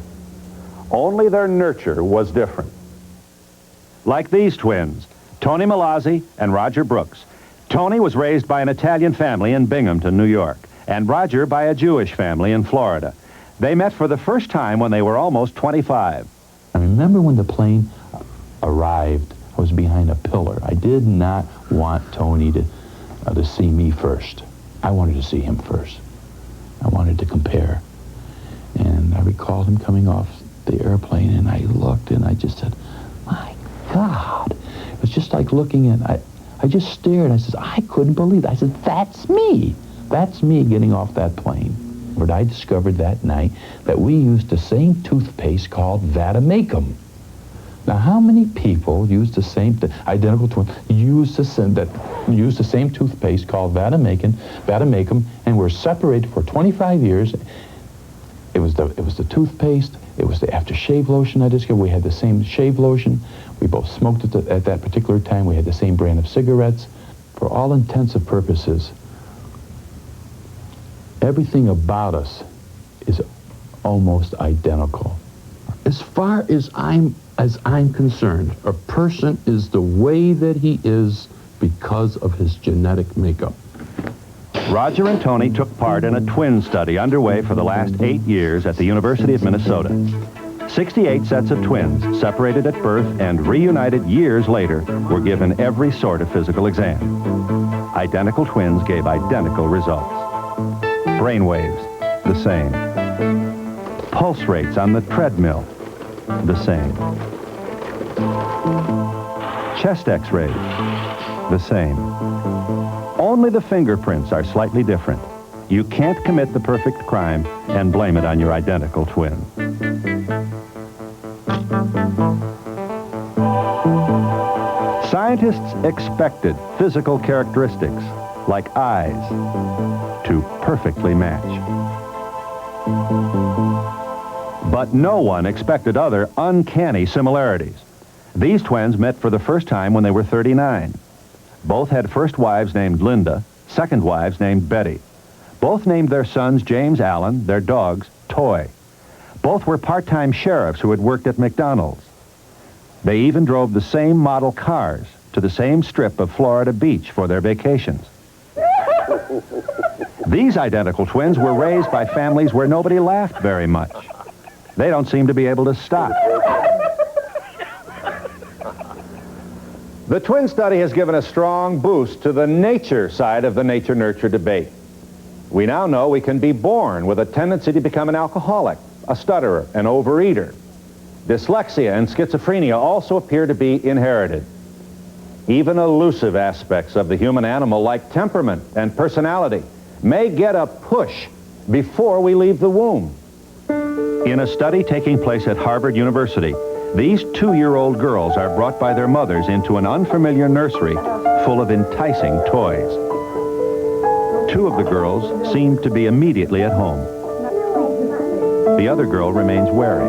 Only their nurture was different. Like these twins, Tony Milazzi and Roger Brooks. Tony was raised by an Italian family in Binghamton, New York, and Roger by a Jewish family in Florida. They met for the first time when they were almost 25. I remember when the plane arrived, I was behind a pillar. I did not want Tony to see me first. I wanted to see him first. I wanted to compare. And I recalled him coming off the airplane, and I looked and I just said, my God. It was just like looking at, I just stared. I said, I couldn't believe it. I said, that's me. That's me getting off that plane. But I discovered that night that we used the same toothpaste called Vademecum. Now, how many people use the same, identical twins, use the same toothpaste called Vademecum, and were separated for 25 years? It was the toothpaste. It was the aftershave lotion I discovered. We had the same shave lotion. We both smoked at that particular time. We had the same brand of cigarettes. For all intents and purposes, everything about us is almost identical. As far as I'm concerned, a person is the way that he is because of his genetic makeup. Roger and Tony took part in a twin study underway for the last 8 years at the University of Minnesota. 68 sets of twins, separated at birth and reunited years later, were given every sort of physical exam. Identical twins gave identical results. Brain waves, the same. Pulse rates on the treadmill, the same. Chest x-rays, the same. Only the fingerprints are slightly different. You can't commit the perfect crime and blame it on your identical twin. Scientists expected physical characteristics, like eyes, to perfectly match. But no one expected other uncanny similarities. These twins met for the first time when they were 39. Both had first wives named Linda, second wives named Betty. Both named their sons James Allen, their dogs Toy. Both were part-time sheriffs who had worked at McDonald's. They even drove the same model cars to the same strip of Florida beach for their vacations. These identical twins were raised by families where nobody laughed very much. They don't seem to be able to stop. The twin study has given a strong boost to the nature side of the nature-nurture debate. We now know we can be born with a tendency to become an alcoholic, a stutterer, an overeater, Dyslexia and schizophrenia also appear to be inherited. Even elusive aspects of the human animal, like temperament and personality, may get a push before we leave the womb. In a study taking place at Harvard University, these 2-year-old girls are brought by their mothers into an unfamiliar nursery full of enticing toys. 2 of the girls seem to be immediately at home. The other girl remains wary,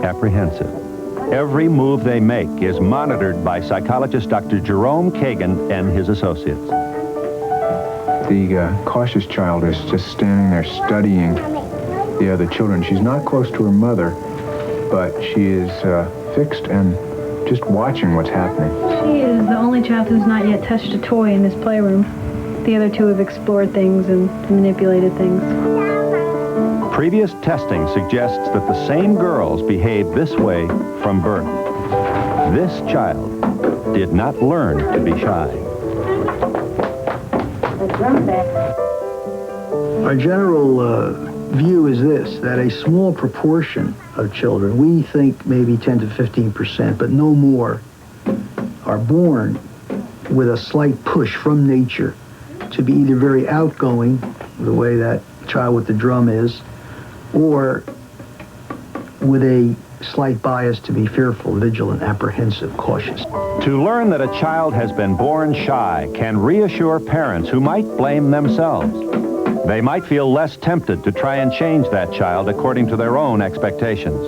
apprehensive. Every move they make is monitored by psychologist Dr. Jerome Kagan and his associates. The cautious child is just standing there studying the other children. She's not close to her mother, but she is fixed and just watching what's happening. She is the only child who's not yet touched a toy in this playroom. The other 2 have explored things and manipulated things. Previous testing suggests that the same girls behave this way from birth. This child did not learn to be shy. Our general view is this, that a small proportion of children, we think maybe 10 to 15%, but no more, are born with a slight push from nature to be either very outgoing, the way that child with the drum is, or with a slight bias to be fearful, vigilant, apprehensive, cautious. To learn that a child has been born shy can reassure parents who might blame themselves. They might feel less tempted to try and change that child according to their own expectations.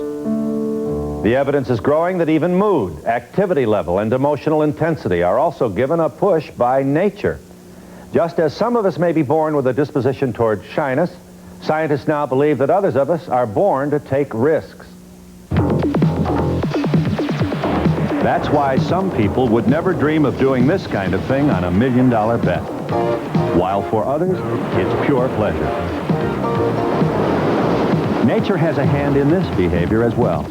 The evidence is growing that even mood, activity level, and emotional intensity are also given a push by nature. Just as some of us may be born with a disposition toward shyness, scientists now believe that others of us are born to take risks. That's why some people would never dream of doing this kind of thing on a $1 million bet, while for others, it's pure pleasure. Nature has a hand in this behavior as well.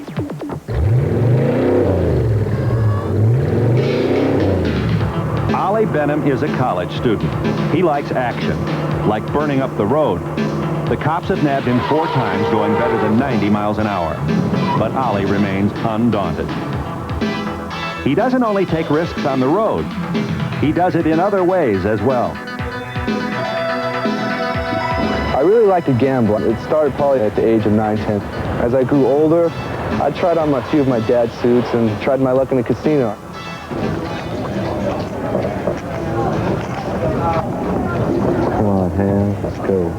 Ollie Benham is a college student. He likes action, like burning up the road. The cops have nabbed him 4 times going better than 90 miles an hour. But Ollie remains undaunted. He doesn't only take risks on the road, he does it in other ways as well. I really like to gamble. It started probably at the age of 9, 10. As I grew older, I tried on a few of my dad's suits and tried my luck in the casino. Come on, hands, let's go.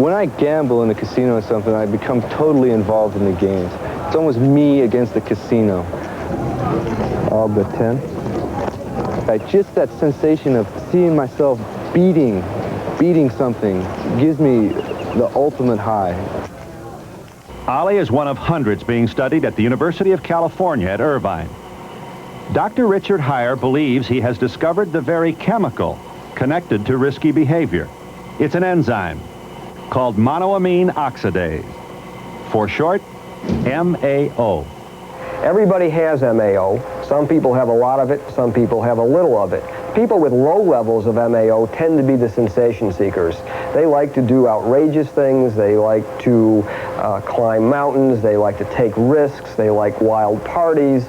When I gamble in the casino or something, I become totally involved in the games. It's almost me against the casino. All but 10. Just that sensation of seeing myself beating something gives me the ultimate high. Ollie is one of hundreds being studied at the University of California at Irvine. Dr. Richard Heyer believes he has discovered the very chemical connected to risky behavior. It's an enzyme called monoamine oxidase. For short, MAO. Everybody has MAO. Some people have a lot of it, some people have a little of it. People with low levels of MAO tend to be the sensation seekers. They like to do outrageous things, they like to climb mountains, they like to take risks, they like wild parties,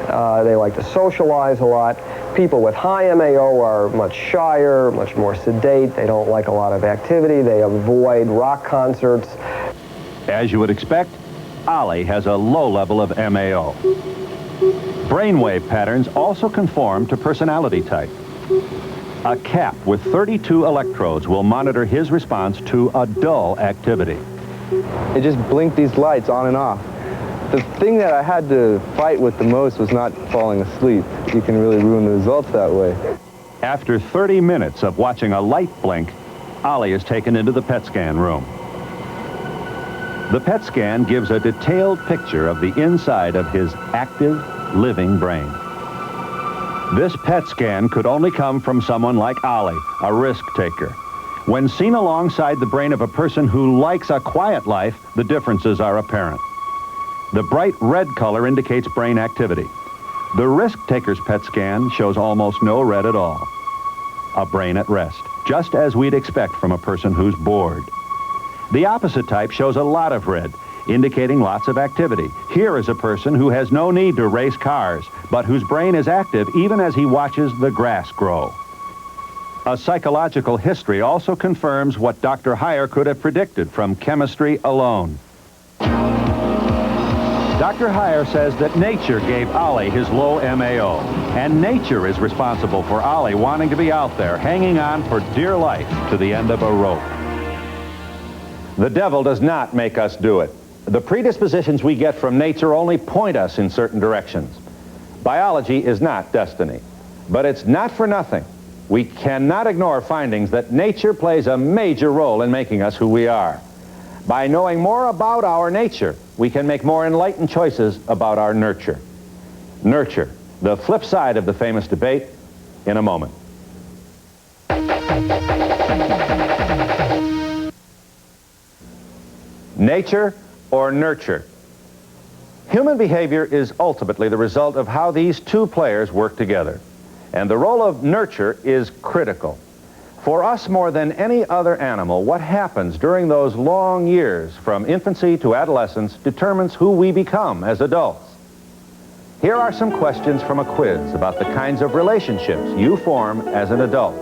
they like to socialize a lot. People with high MAO are much shyer, much more sedate, they don't like a lot of activity, they avoid rock concerts. As you would expect, Ollie has a low level of MAO. Brainwave patterns also conform to personality type. A cap with 32 electrodes will monitor his response to a dull activity. It just blinked these lights on and off. The thing that I had to fight with the most was not falling asleep. You can really ruin the results that way. After 30 minutes of watching a light blink, Ollie is taken into the PET scan room. The PET scan gives a detailed picture of the inside of his active, living brain. This PET scan could only come from someone like Ollie, a risk taker. When seen alongside the brain of a person who likes a quiet life, the differences are apparent. The bright red color indicates brain activity. The risk taker's PET scan shows almost no red at all. A brain at rest, just as we'd expect from a person who's bored. The opposite type shows a lot of red. indicating lots of activity. Here is a person who has no need to race cars, but whose brain is active even as he watches the grass grow. A psychological history also confirms what Dr. Heyer could have predicted from chemistry alone. Dr. Heyer says that nature gave Ollie his low MAO, and nature is responsible for Ollie wanting to be out there, hanging on for dear life to the end of a rope. The devil does not make us do it. The predispositions we get from nature only point us in certain directions. Biology is not destiny, but it's not for nothing. We cannot ignore findings that nature plays a major role in making us who we are. By knowing more about our nature, we can make more enlightened choices about our nurture. Nurture, the flip side of the famous debate, in a moment. Nature or nurture? Human behavior is ultimately the result of how these two players work together. And the role of nurture is critical. For us, more than any other animal, what happens during those long years from infancy to adolescence determines who we become as adults. Here are some questions from a quiz about the kinds of relationships you form as an adult.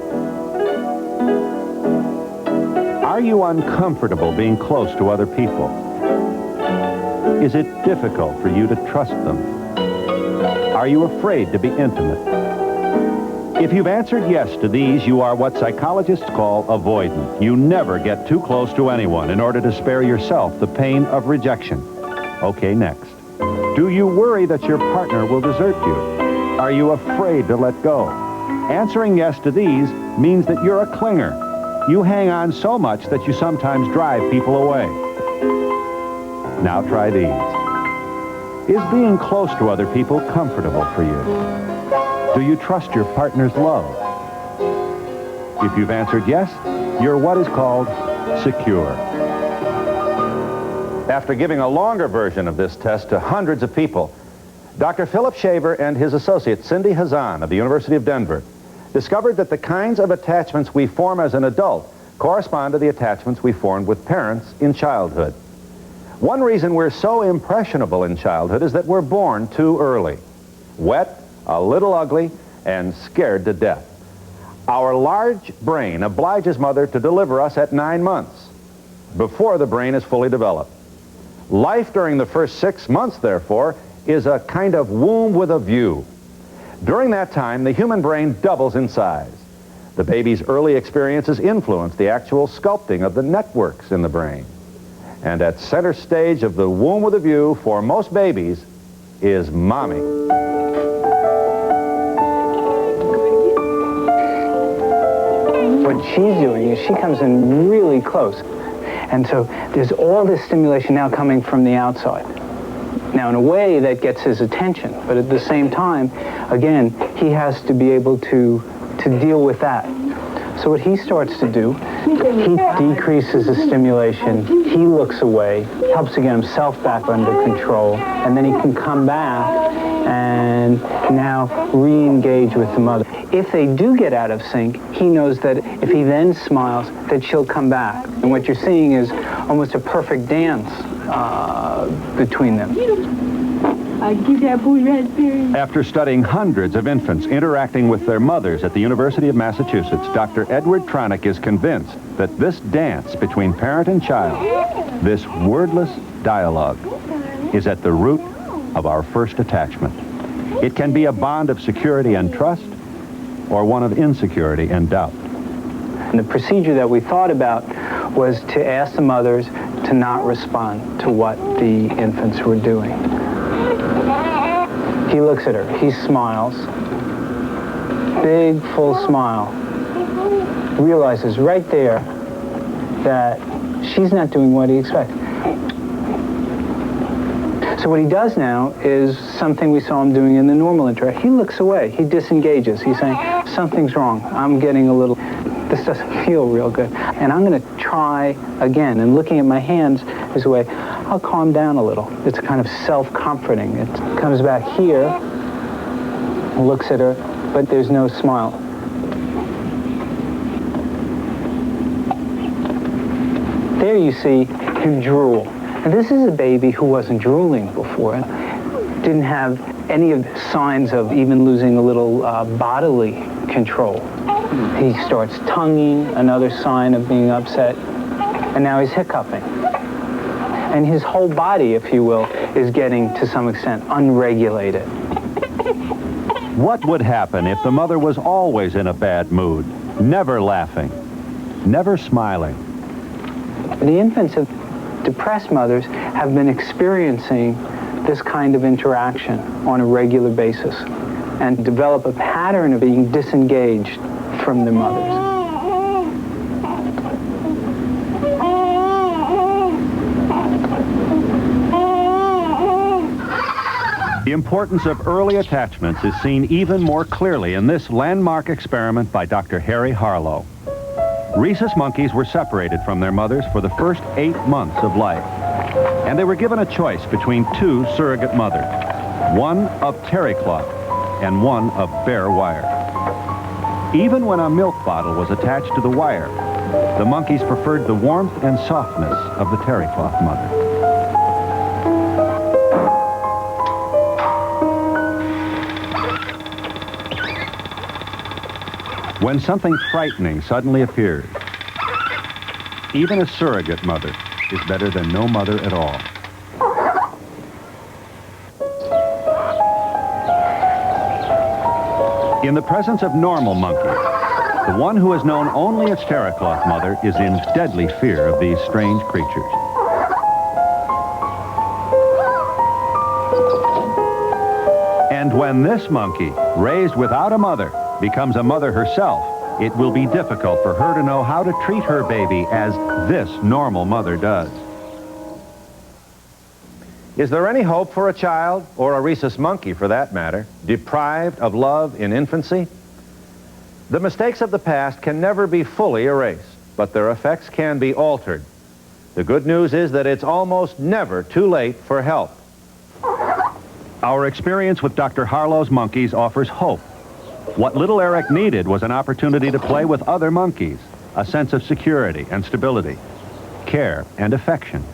Are you uncomfortable being close to other people? Is it difficult for you to trust them? Are you afraid to be intimate? If you've answered yes to these, you are what psychologists call avoidant. You never get too close to anyone in order to spare yourself the pain of rejection. Okay, next. Do you worry that your partner will desert you? Are you afraid to let go? Answering yes to these means that you're a clinger. You hang on so much that you sometimes drive people away. Now try these. Is being close to other people comfortable for you? Do you trust your partner's love? If you've answered yes, you're what is called secure. After giving a longer version of this test to hundreds of people, Dr. Philip Shaver and his associate Cindy Hazan of the University of Denver discovered that the kinds of attachments we form as an adult correspond to the attachments we formed with parents in childhood. One reason we're so impressionable in childhood is that we're born too early. Wet, a little ugly, and scared to death. Our large brain obliges mother to deliver us at 9 months, before the brain is fully developed. Life during the first 6 months, therefore, is a kind of womb with a view. During that time, the human brain doubles in size. The baby's early experiences influence the actual sculpting of the networks in the brain. And at center stage of the womb with a view, for most babies, is mommy. What she's doing is she comes in really close. And so there's all this stimulation now coming from the outside. Now, in a way, that gets his attention. But at the same time, again, he has to be able to deal with that. So what he starts to do, he decreases the stimulation, he looks away, helps to get himself back under control, and then he can come back and now re-engage with the mother. If they do get out of sync, he knows that if he then smiles, that she'll come back. And what you're seeing is almost a perfect dance between them. After studying hundreds of infants interacting with their mothers at the University of Massachusetts, Dr. Edward Tronick is convinced that this dance between parent and child, this wordless dialogue, is at the root of our first attachment. It can be a bond of security and trust, or one of insecurity and doubt. And the procedure that we thought about was to ask the mothers to not respond to what the infants were doing. He looks at her, he smiles, big, full smile, realizes right there that she's not doing what he expects. So what he does now is something we saw him doing in the normal interaction. He looks away, he disengages. He's saying, something's wrong, I'm getting a little, this doesn't feel real good. And I'm gonna try again. And looking at my hands is a way, I'll calm down a little. It's kind of self-comforting. It comes back here, looks at her, but there's no smile. There you see him drool. And this is a baby who wasn't drooling before, didn't have any of the signs of even losing a little bodily control. He starts tonguing, another sign of being upset, and now he's hiccuping. And his whole body, if you will, is getting, to some extent, unregulated. What would happen if the mother was always in a bad mood, never laughing, never smiling? The infants of depressed mothers have been experiencing this kind of interaction on a regular basis and develop a pattern of being disengaged from their mothers. The importance of early attachments is seen even more clearly in this landmark experiment by Dr. Harry Harlow. Rhesus monkeys were separated from their mothers for the first 8 months of life, and they were given a choice between 2 surrogate mothers, one of terry cloth and one of bare wire. Even when a milk bottle was attached to the wire, the monkeys preferred the warmth and softness of the terry cloth mother. When something frightening suddenly appears, even a surrogate mother is better than no mother at all. In the presence of normal monkeys, the one who has known only its terry cloth mother is in deadly fear of these strange creatures. And when this monkey, raised without a mother, becomes a mother herself, it will be difficult for her to know how to treat her baby as this normal mother does. Is there any hope for a child, or a rhesus monkey for that matter, deprived of love in infancy? The mistakes of the past can never be fully erased, but their effects can be altered. The good news is that it's almost never too late for help. Our experience with Dr. Harlow's monkeys offers hope. What little Eric needed was an opportunity to play with other monkeys, a sense of security and stability, care and affection.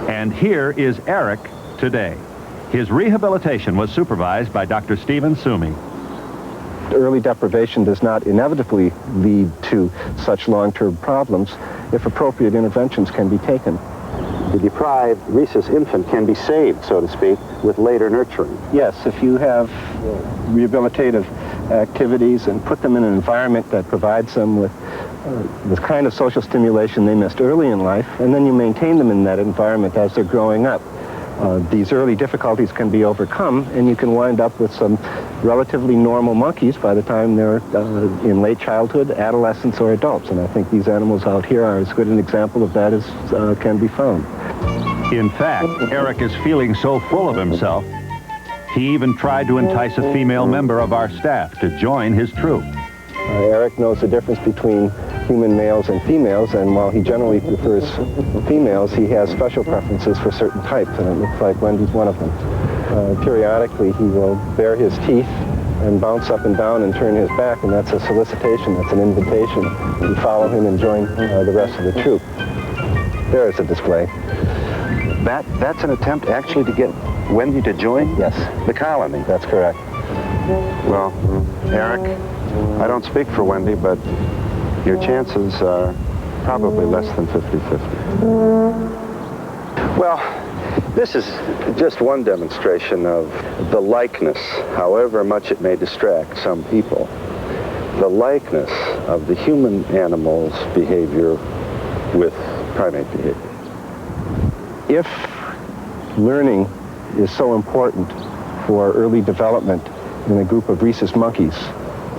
And here is Eric today. His rehabilitation was supervised by Dr. Stephen Sumi. Early deprivation does not inevitably lead to such long-term problems if appropriate interventions can be taken. The deprived rhesus infant can be saved, so to speak, with later nurturing. Yes, if you have rehabilitative activities and put them in an environment that provides them with the kind of social stimulation they missed early in life, and then you maintain them in that environment as they're growing up. These early difficulties can be overcome, and you can wind up with some relatively normal monkeys by the time they're in late childhood, adolescence, or adults. And I think these animals out here are as good an example of that as can be found. In fact, Eric is feeling so full of himself, he even tried to entice a female member of our staff to join his troop. Eric knows the difference between human males and females, and while he generally prefers females, he has special preferences for certain types, and it looks like Wendy's one of them. Periodically, he will bare his teeth and bounce up and down and turn his back, and that's a solicitation, that's an invitation. You follow him and join the rest of the troop. There is a display. That's an attempt actually to get Wendy to join? Yes. The colony? That's correct. Well, Eric, I don't speak for Wendy, but your chances are probably less than 50-50. Well, this is just one demonstration of the likeness, however much it may distract some people, the likeness of the human animal's behavior with primate behavior. If learning is so important for early development in a group of rhesus monkeys,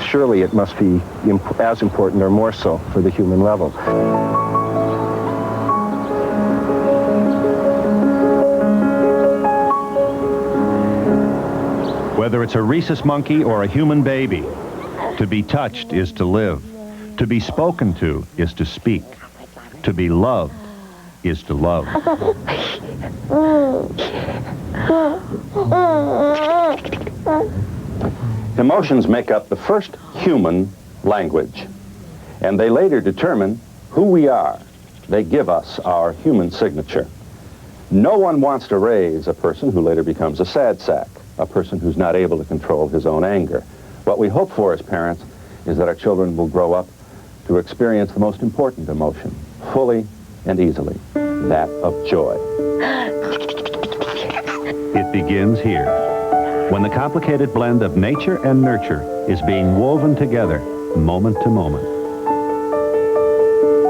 surely it must be as important or more so for the human level. Whether it's a rhesus monkey or a human baby, to be touched is to live. To be spoken to is to speak. To be loved is to love. Emotions make up the first human language, and they later determine who we are They give us our human signature. No one wants to raise a person who later becomes a sad sack, a person who's not able to control his own anger. What we hope for as parents is that our children will grow up to experience the most important emotion, fully and easily, that of joy. It begins here, when the complicated blend of nature and nurture is being woven together, moment to moment.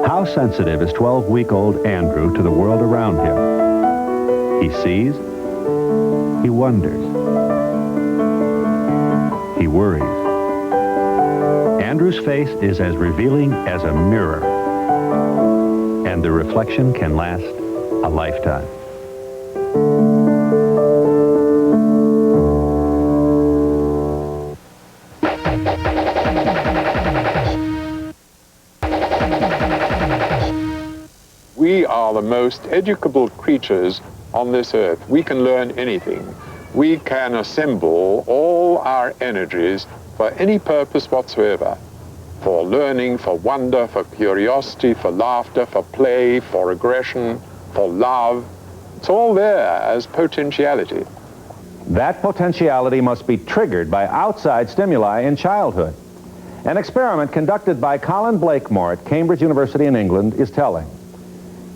How sensitive is 12-week-old Andrew to the world around him? He sees, he wonders, he worries. Andrew's face is as revealing as a mirror, and the reflection can last a lifetime. We are the most educable creatures on this earth. We can learn anything. We can assemble all our energies for any purpose whatsoever. For learning, for wonder, for curiosity, for laughter, for play, for aggression, for love. It's all there as potentiality. That potentiality must be triggered by outside stimuli in childhood. An experiment conducted by Colin Blakemore at Cambridge University in England is telling.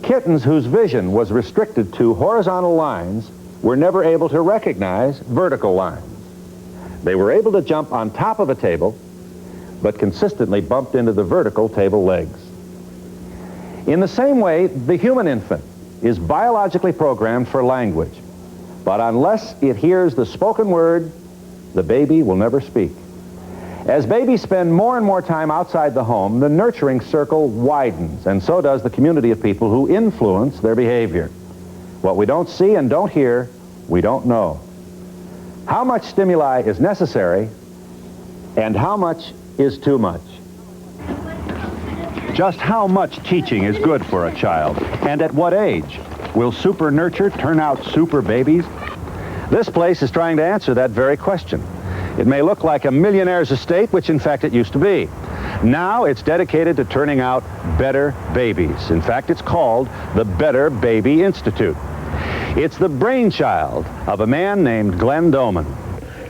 Kittens whose vision was restricted to horizontal lines were never able to recognize vertical lines. They were able to jump on top of a table, but consistently bumped into the vertical table legs. In the same way, the human infant is biologically programmed for language, but unless it hears the spoken word, the baby will never speak. As babies spend more and more time outside the home, the nurturing circle widens, and so does the community of people who influence their behavior. What we don't see and don't hear, we don't know. How much stimuli is necessary, and how much is too much? Just how much teaching is good for a child, and at what age? Will super nurture turn out super babies? This place is trying to answer that very question. It may look like a millionaire's estate, which in fact it used to be. Now it's dedicated to turning out better babies. In fact, it's called the Better Baby Institute. It's the brainchild of a man named Glenn Doman.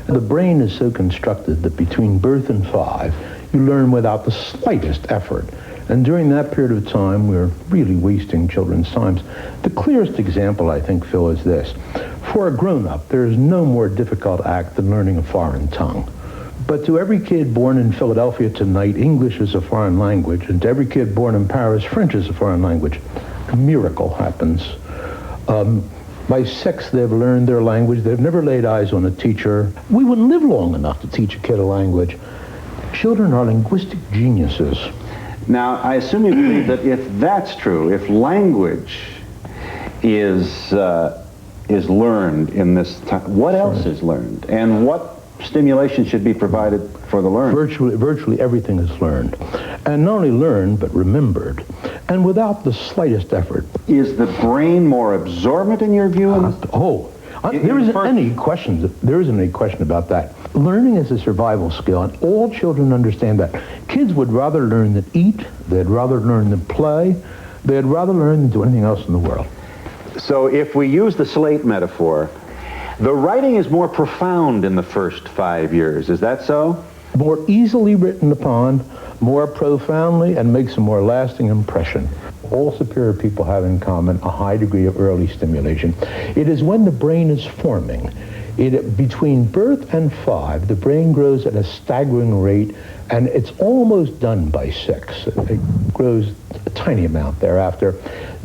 The brain is so constructed that between birth and 5, you learn without the slightest effort. And during that period of time, we're really wasting children's times. The clearest example, I think, Phil, is this. For a grown-up, there is no more difficult act than learning a foreign tongue. But to every kid born in Philadelphia tonight, English is a foreign language, and to every kid born in Paris, French is a foreign language. A miracle happens. By 6, they've learned their language. They've never laid eyes on a teacher. We wouldn't live long enough to teach a kid a language. Children are linguistic geniuses. Now, I assume you believe that if that's true, if language is learned in this time, what else is learned? And what stimulation should be provided for the learner? Virtually everything is learned. And not only learned, but remembered. And without the slightest effort. Is the brain more absorbent in your view? There isn't any question about that. Learning is a survival skill, and all children understand that. Kids would rather learn than eat, they'd rather learn than play, they'd rather learn than do anything else in the world. So if we use the slate metaphor, the writing is more profound in the first 5 years. Is that so? More easily written upon, more profoundly, and makes a more lasting impression. All superior people have in common a high degree of early stimulation. It is when the brain is forming. Between birth and 5, the brain grows at a staggering rate, and it's almost done by 6. It grows a tiny amount thereafter.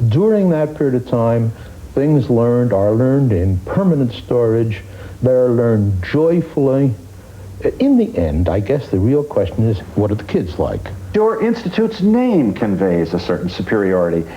During that period of time, things learned are learned in permanent storage. They're learned joyfully. In the end, I guess the real question is, what are the kids like? Your institute's name conveys a certain superiority.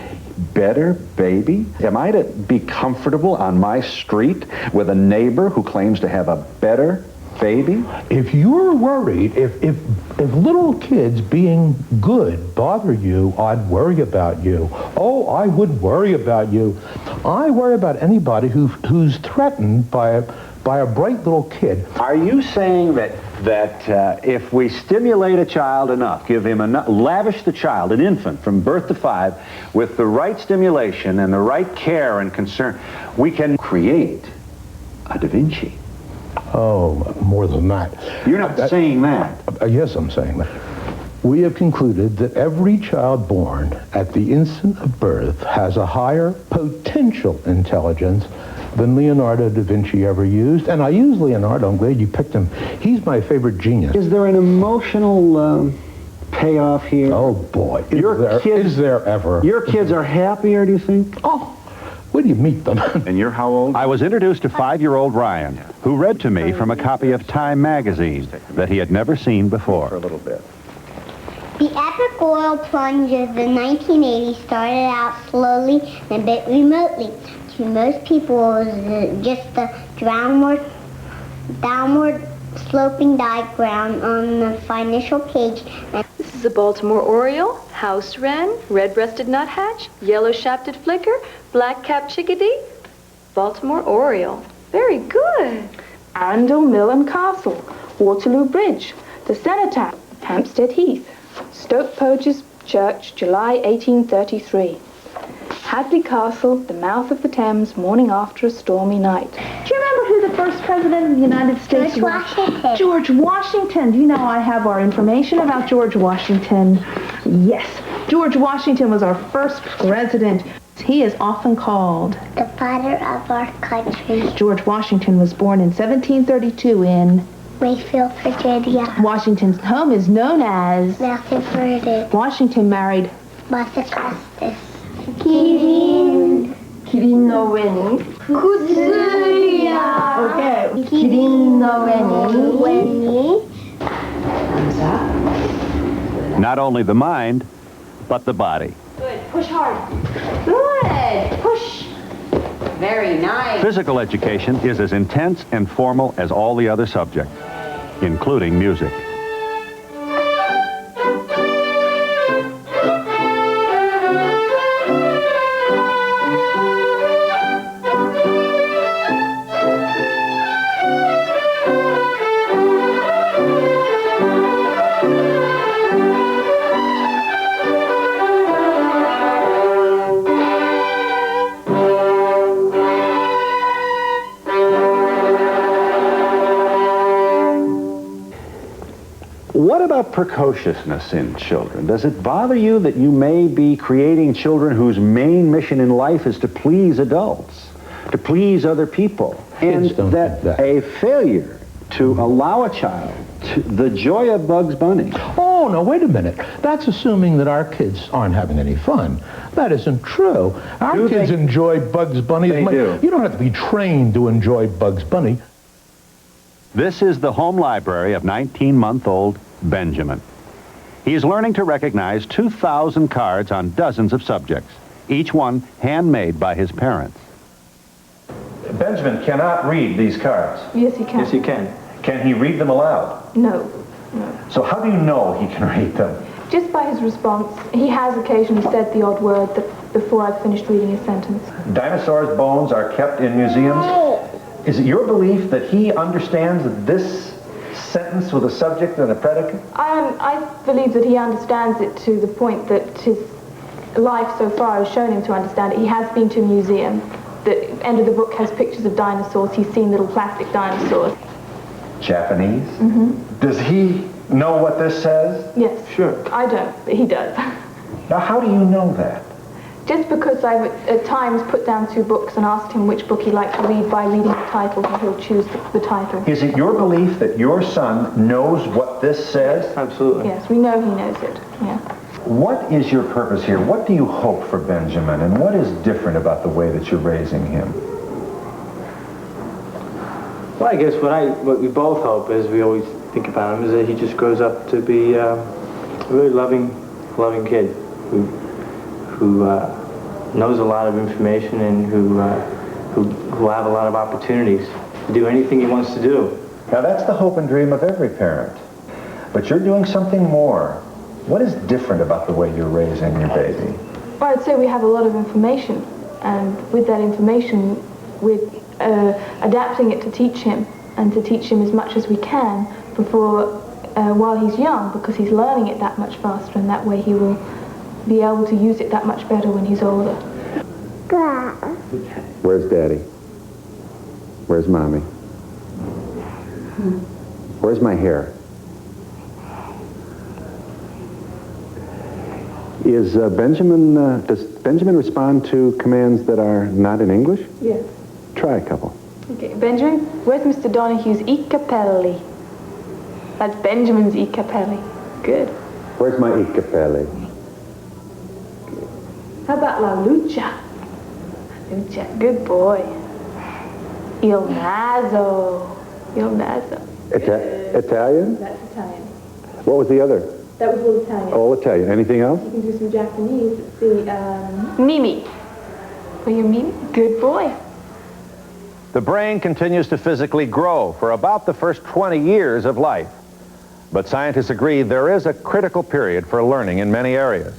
Better baby? Am I to be comfortable on my street with a neighbor who claims to have a better baby? If you're worried, if little kids being good bother you, I'd worry about you. Oh, I would worry about you. I worry about anybody who's threatened by by a bright little kid. Are you saying that if we stimulate a child enough, give him enough, lavish the child, an infant, from birth to 5, with the right stimulation and the right care and concern, we can create a Da Vinci? Oh, more than that. You're not saying that. Yes, I'm saying that. We have concluded that every child born at the instant of birth has a higher potential intelligence than Leonardo da Vinci ever used. And I use Leonardo. I'm glad you picked him. He's my favorite genius. Is there an emotional payoff here? Oh, boy. Is there ever? Your kids are happier, do you think? Oh, when you meet them. And you're how old? I was introduced to 5-year-old Ryan, who read to me from a copy of Time magazine that he had never seen before. For a little bit. The epic oil plunge of the 1980s started out slowly and a bit remotely. To most people, it was just a downward sloping diagram on the initial page. This is a Baltimore Oriole, house wren, red-breasted nuthatch, yellow-shafted flicker, black-capped chickadee. Baltimore Oriole. Very good. Arundel Mill and Castle, Waterloo Bridge, the Cenotaph, Hampstead Heath, Stoke Poges Church, July 1833. Hadley Castle, the mouth of the Thames, morning after a stormy night. Do you remember who the first president of the United States George Washington. George Washington. Do you know I have our information about George Washington? Yes. George Washington was our first president. He is often called the father of our country. George Washington was born in 1732 in Mayfield, Virginia. Washington's home is known as Mountain Vernon. Washington married Martha Custis. Kirin no Weni. Kutsuya. Okay. Kirin no Weni. Not only the mind, but the body. Good. Push hard. Good. Push. Very nice. Physical education is as intense and formal as all the other subjects, including music. What about precociousness in children? Does it bother you that you may be creating children whose main mission in life is to please adults, to please other people, and that a failure to allow a child the joy of Bugs Bunny? Oh, no, wait a minute. That's assuming that our kids aren't having any fun. That isn't true. Our kids enjoy Bugs Bunny. They do. You don't have to be trained to enjoy Bugs Bunny. This is the home library of 19-month-old Benjamin. He is learning to recognize 2,000 cards on dozens of subjects, each one handmade by his parents. Benjamin cannot read these cards. Yes, he can. Yes, he can. Can he read them aloud? No. So how do you know he can read them? Just by his response. He has occasionally said the odd word before I've finished reading his sentence. Dinosaurs' bones are kept in museums. Is it your belief that he understands this sentence with a subject and a predicate? I believe that he understands it to the point that his life so far has shown him to understand it. He has been to a museum. The end of the book has pictures of dinosaurs. He's seen little plastic dinosaurs. Japanese? Mm-hmm. Does he know what this says? Yes. Sure. I don't, but he does. Now, how do you know that? Just because I've at times put down 2 books and asked him which book he'd like to read by reading the title, and he'll choose the title. Is it your belief that your son knows what this says? Absolutely. Yes, we know he knows it. Yeah. What is your purpose here? What do you hope for Benjamin, and what is different about the way that you're raising him? Well, I guess what we both hope, as we always think about him, is that he just grows up to be a really loving kid who knows a lot of information and who will have a lot of opportunities to do anything he wants to do. Now, that's the hope and dream of every parent. But you're doing something more. What is different about the way you're raising your baby? Well, I'd say we have a lot of information, and with that information, we're adapting it to teach him, and to teach him as much as we can before, while he's young, because he's learning it that much faster, and that way he will be able to use it that much better when he's older. Where's Daddy? Where's Mommy? Where's my hair? Is does Benjamin respond to commands that are not in English? Yes. Try a couple. Okay, Benjamin, where's Mr. Donahue's I capelli? That's Benjamin's I capelli. Good. Where's my I capelli? How about La Lucha? Lucha, good boy. Il naso. Il naso. Italian? That's Italian. What was the other? That was all Italian. All Italian. Anything else? You can do some Japanese. Let's see, Mimi. Will you Mimi? Good boy. The brain continues to physically grow for about the first 20 years of life. But scientists agree there is a critical period for learning in many areas.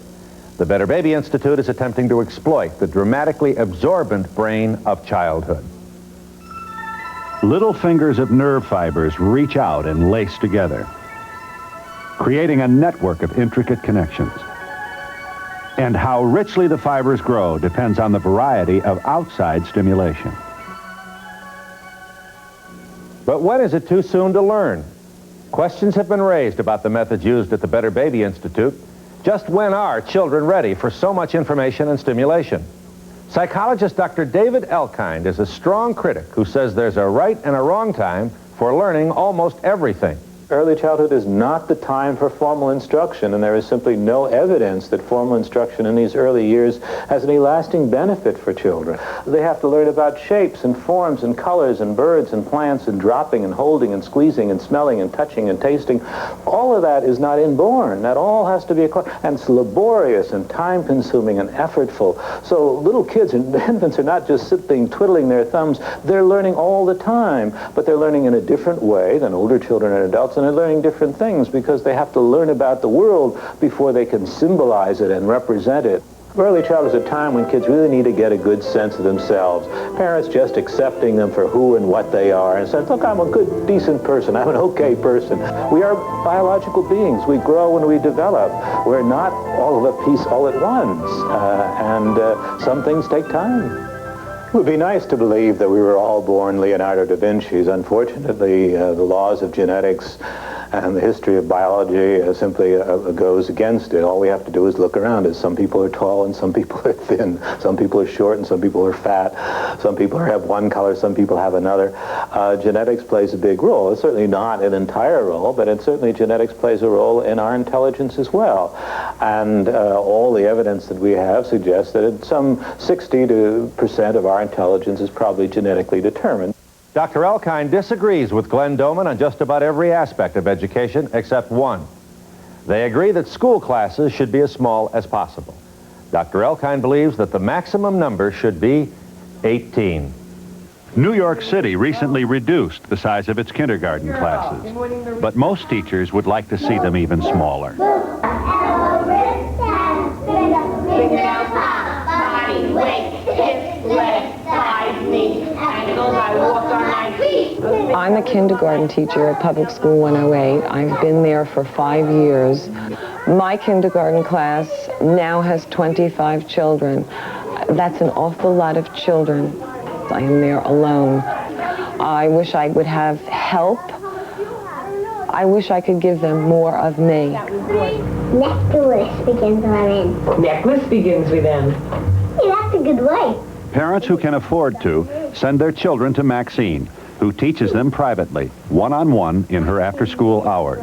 The Better Baby Institute is attempting to exploit the dramatically absorbent brain of childhood. Little fingers of nerve fibers reach out and lace together, creating a network of intricate connections. And how richly the fibers grow depends on the variety of outside stimulation. But when is it too soon to learn? Questions have been raised about the methods used at the Better Baby Institute. Just when are children ready for so much information and stimulation? Psychologist Dr. David Elkind is a strong critic who says there's a right and a wrong time for learning almost everything. Early childhood is not the time for formal instruction, and there is simply no evidence that formal instruction in these early years has any lasting benefit for children. They have to learn about shapes and forms and colors and birds and plants and dropping and holding and squeezing and smelling and touching and tasting. All of that is not inborn. That all has to be acquired, and it's laborious and time-consuming and effortful. So little kids and infants are not just sitting twiddling their thumbs. They're learning all the time, but they're learning in a different way than older children and adults, and they're learning different things because they have to learn about the world before they can symbolize it and represent it. Early childhood is a time when kids really need to get a good sense of themselves. Parents just accepting them for who and what they are and saying, look, I'm a good, decent person. I'm an okay person. We are biological beings. We grow and we develop. We're not all of a piece all at once. And some things take time. It would be nice to believe that we were all born Leonardo da Vinci's. Unfortunately, the laws of genetics and the history of biology simply goes against it. All we have to do is look around. Some people are tall and some people are thin. Some people are short and some people are fat. Some people have one color, some people have another. Genetics plays a big role. It's certainly not an entire role, but certainly genetics plays a role in our intelligence as well. And all the evidence that we have suggests that some 60% of our intelligence is probably genetically determined. Dr. Elkind disagrees with Glenn Doman on just about every aspect of education except one. They agree that school classes should be as small as possible. Dr. Elkind believes that the maximum number should be 18. New York City recently reduced the size of its kindergarten classes, but most teachers would like to see them even smaller. I'm a kindergarten teacher at Public School 108. I've been there for 5 years. My kindergarten class now has 25 children. That's an awful lot of children. I am there alone. I wish I would have help. I wish I could give them more of me. Necklace begins with N. Necklace begins with N. Hey, that's a good way. Parents who can afford to send their children to Maxine, who teaches them privately, one-on-one in her after-school hours.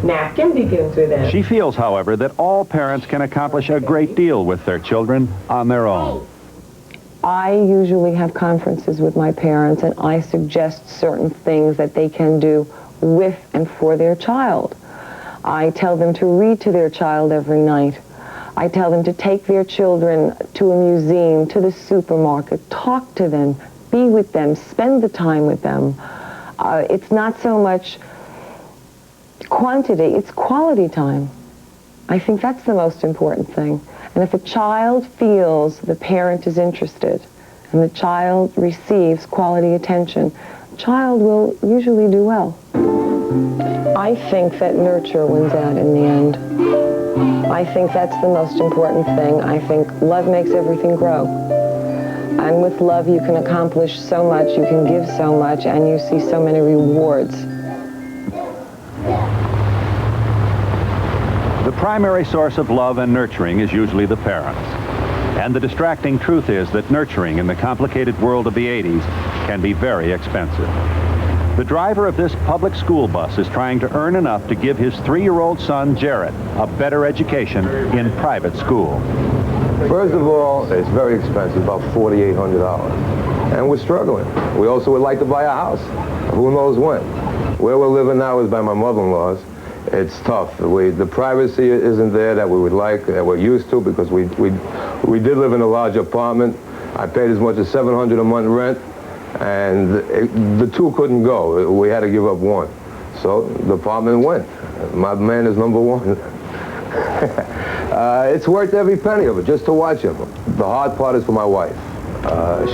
Napkin begins with N. She feels, however, that all parents can accomplish a great deal with their children on their own. I usually have conferences with my parents, and I suggest certain things that they can do with and for their child. I tell them to read to their child every night. I tell them to take their children to a museum, to the supermarket, talk to them, be with them, spend the time with them. It's not so much quantity, it's quality time. I think that's the most important thing. And if a child feels the parent is interested and the child receives quality attention, the child will usually do well. I think that nurture wins out in the end. I think that's the most important thing. I think love makes everything grow. And with love, you can accomplish so much, you can give so much, and you see so many rewards. The primary source of love and nurturing is usually the parents. And the distracting truth is that nurturing in the complicated world of the 80s can be very expensive. The driver of this public school bus is trying to earn enough to give his 3-year-old son, Jarrett, a better education in private school. First of all, it's very expensive, about $4,800. And we're struggling. We also would like to buy a house. Who knows when? Where we're living now is by my mother-in-law's. It's tough. The privacy isn't there that we would like, that we're used to, because we did live in a large apartment. I paid as much as $700 a month rent, and the two couldn't go. We had to give up one. So the apartment went. My man is number one. It's worth every penny of it, just to watch him. The hard part is for my wife.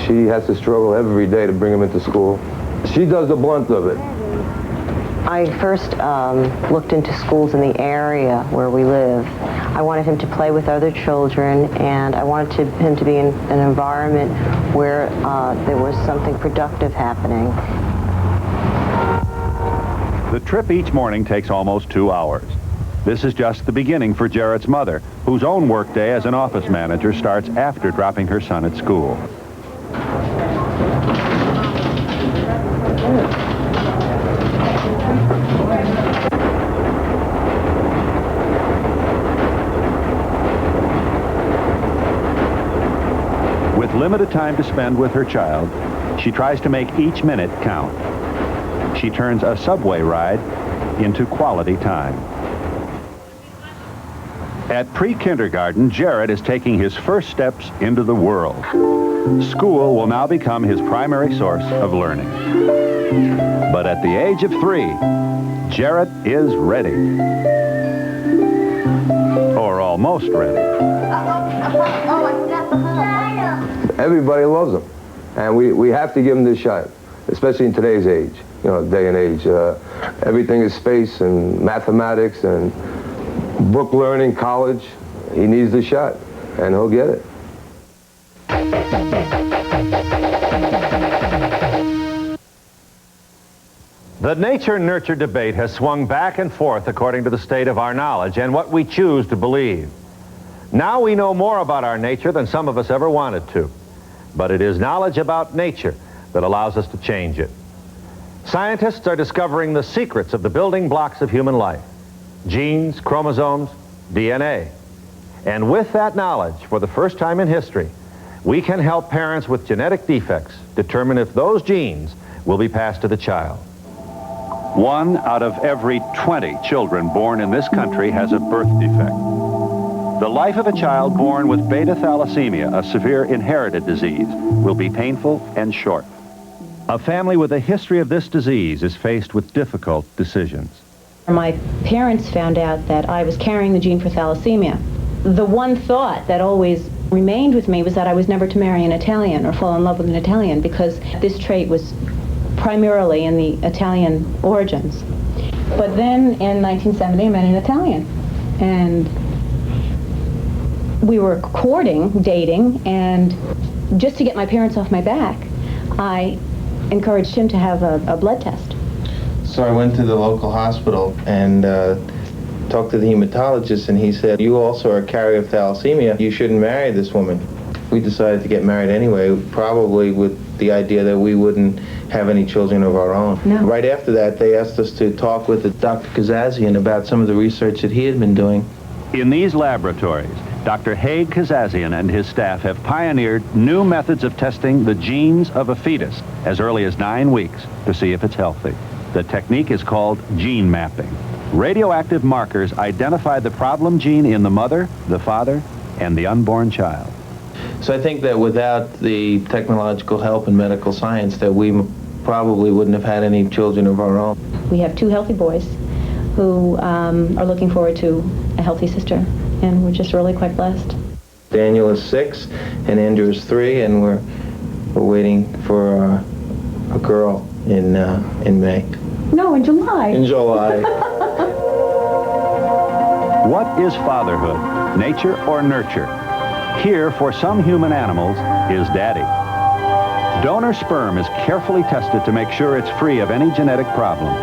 She has to struggle every day to bring him into school. She does the blunt of it. I first looked into schools in the area where we live. I wanted him to play with other children, and I wanted him to be in an environment where there was something productive happening. The trip each morning takes almost 2 hours. This is just the beginning for Jarrett's mother, whose own workday as an office manager starts after dropping her son at school. With limited time to spend with her child, she tries to make each minute count. She turns a subway ride into quality time. At pre-kindergarten, Jarrett is taking his first steps into the world. School will now become his primary source of learning. But at the age of 3, Jarrett is ready. Or almost ready. Everybody loves them, and we have to give them this shot, especially in today's age, day and age. Everything is space and mathematics and book learning, college. He needs the shot, and he'll get it. The nature-nurture debate has swung back and forth according to the state of our knowledge and what we choose to believe. Now we know more about our nature than some of us ever wanted to. But it is knowledge about nature that allows us to change it. Scientists are discovering the secrets of the building blocks of human life: genes, chromosomes, DNA. And with that knowledge, for the first time in history, we can help parents with genetic defects determine if those genes will be passed to the child. 1 out of every 20 children born in this country has a birth defect. The life of a child born with beta thalassemia, a severe inherited disease, will be painful and short. A family with a history of this disease is faced with difficult decisions. My parents found out that I was carrying the gene for thalassemia. The one thought that always remained with me was that I was never to marry an Italian or fall in love with an Italian, because this trait was primarily in the Italian origins. But then in 1970 I met an Italian, and we were courting, dating, and just to get my parents off my back, I encouraged him to have a blood test. So I went to the local hospital and talked to the hematologist, and he said, "You also are a carrier of thalassemia. You shouldn't marry this woman." We decided to get married anyway, probably with the idea that we wouldn't have any children of our own. No. Right after that, they asked us to talk with Dr. Kazazian about some of the research that he had been doing. In these laboratories, Dr. Haig Kazazian and his staff have pioneered new methods of testing the genes of a fetus as early as 9 weeks to see if it's healthy. The technique is called gene mapping. Radioactive markers identify the problem gene in the mother, the father, and the unborn child. So I think that without the technological help in medical science, that we probably wouldn't have had any children of our own. We have 2 healthy boys who are looking forward to a healthy sister, and we're just really quite blessed. Daniel is 6 and Andrew is 3, and we're We're waiting for a girl in May. No, in July. In July. What is fatherhood, nature or nurture? Here, for some human animals, is daddy. Donor sperm is carefully tested to make sure it's free of any genetic problem.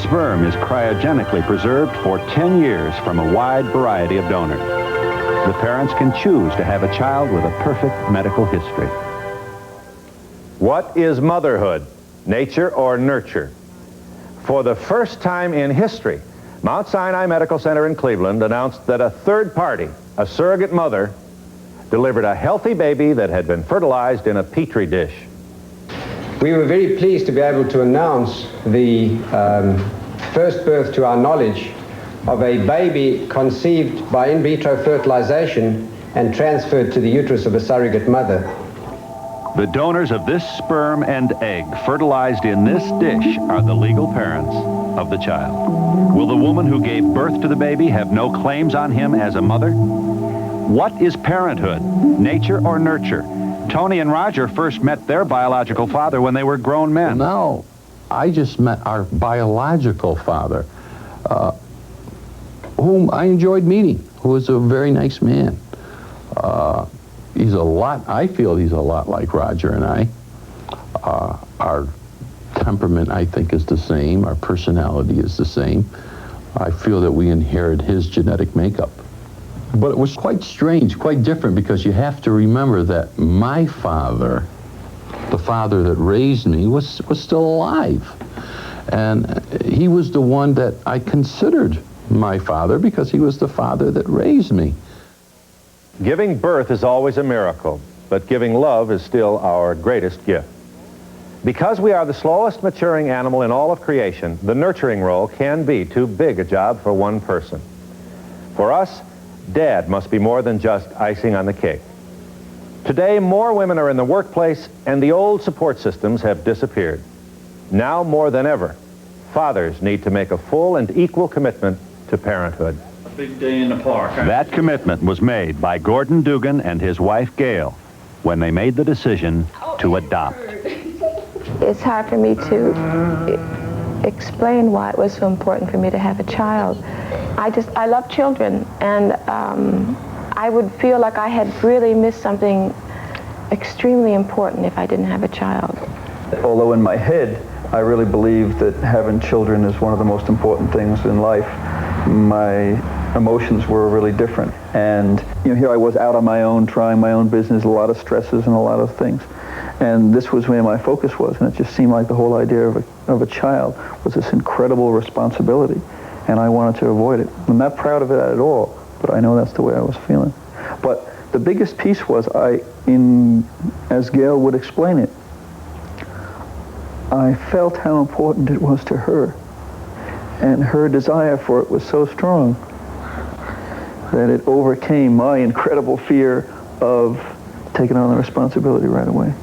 Sperm is cryogenically preserved for 10 years from a wide variety of donors. The parents can choose to have a child with a perfect medical history. What is motherhood, nature or nurture? For the first time in history, Mount Sinai Medical Center in Cleveland announced that a third party, a surrogate mother, delivered a healthy baby that had been fertilized in a petri dish. We were very pleased to be able to announce the first birth to our knowledge of a baby conceived by in vitro fertilization and transferred to the uterus of a surrogate mother. The donors of this sperm and egg fertilized in this dish are the legal parents of the child. Will the woman who gave birth to the baby have no claims on him as a mother? What is parenthood, nature or nurture? Tony and Roger first met their biological father when they were grown men. No, I just met our biological father, whom I enjoyed meeting, who was a very nice man. I feel he's a lot like Roger and I. Our temperament, I think, is the same. Our personality is the same. I feel that we inherit his genetic makeup. But it was quite strange, quite different, because you have to remember that my father, the father that raised me, was still alive. And he was the one that I considered my father because he was the father that raised me. Giving birth is always a miracle, but giving love is still our greatest gift. Because we are the slowest maturing animal in all of creation, the nurturing role can be too big a job for one person. For us, Dad must be more than just icing on the cake. Today, more women are in the workplace, and the old support systems have disappeared. Now more than ever, fathers need to make a full and equal commitment to parenthood. A big day in the park. That commitment was made by Gordon Dugan and his wife Gail when they made the decision to adopt. It's hard for me to explain why it was so important for me to have a child. I love children, and I would feel like I had really missed something extremely important if I didn't have a child. Although in my head, I really believe that having children is one of the most important things in life, my emotions were really different. And here I was out on my own, trying my own business, a lot of stresses and a lot of things. And this was where my focus was, and it just seemed like the whole idea of a child was this incredible responsibility, and I wanted to avoid it. I'm not proud of it at all, but I know that's the way I was feeling. But the biggest piece was as Gail would explain it, I felt how important it was to her, and her desire for it was so strong that it overcame my incredible fear of taking on the responsibility right away.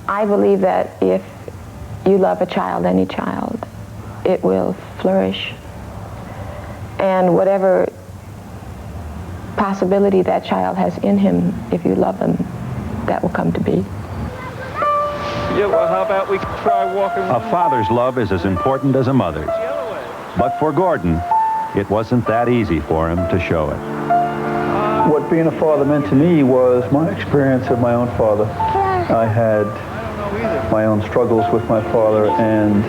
I believe that if you love a child, any child, it will flourish. And whatever possibility that child has in him, if you love him, that will come to be. Yeah, well, how about we try walking? A father's love is as important as a mother's. But for Gordon, it wasn't that easy for him to show it. What being a father meant to me was my experience of my own father. I had my own struggles with my father and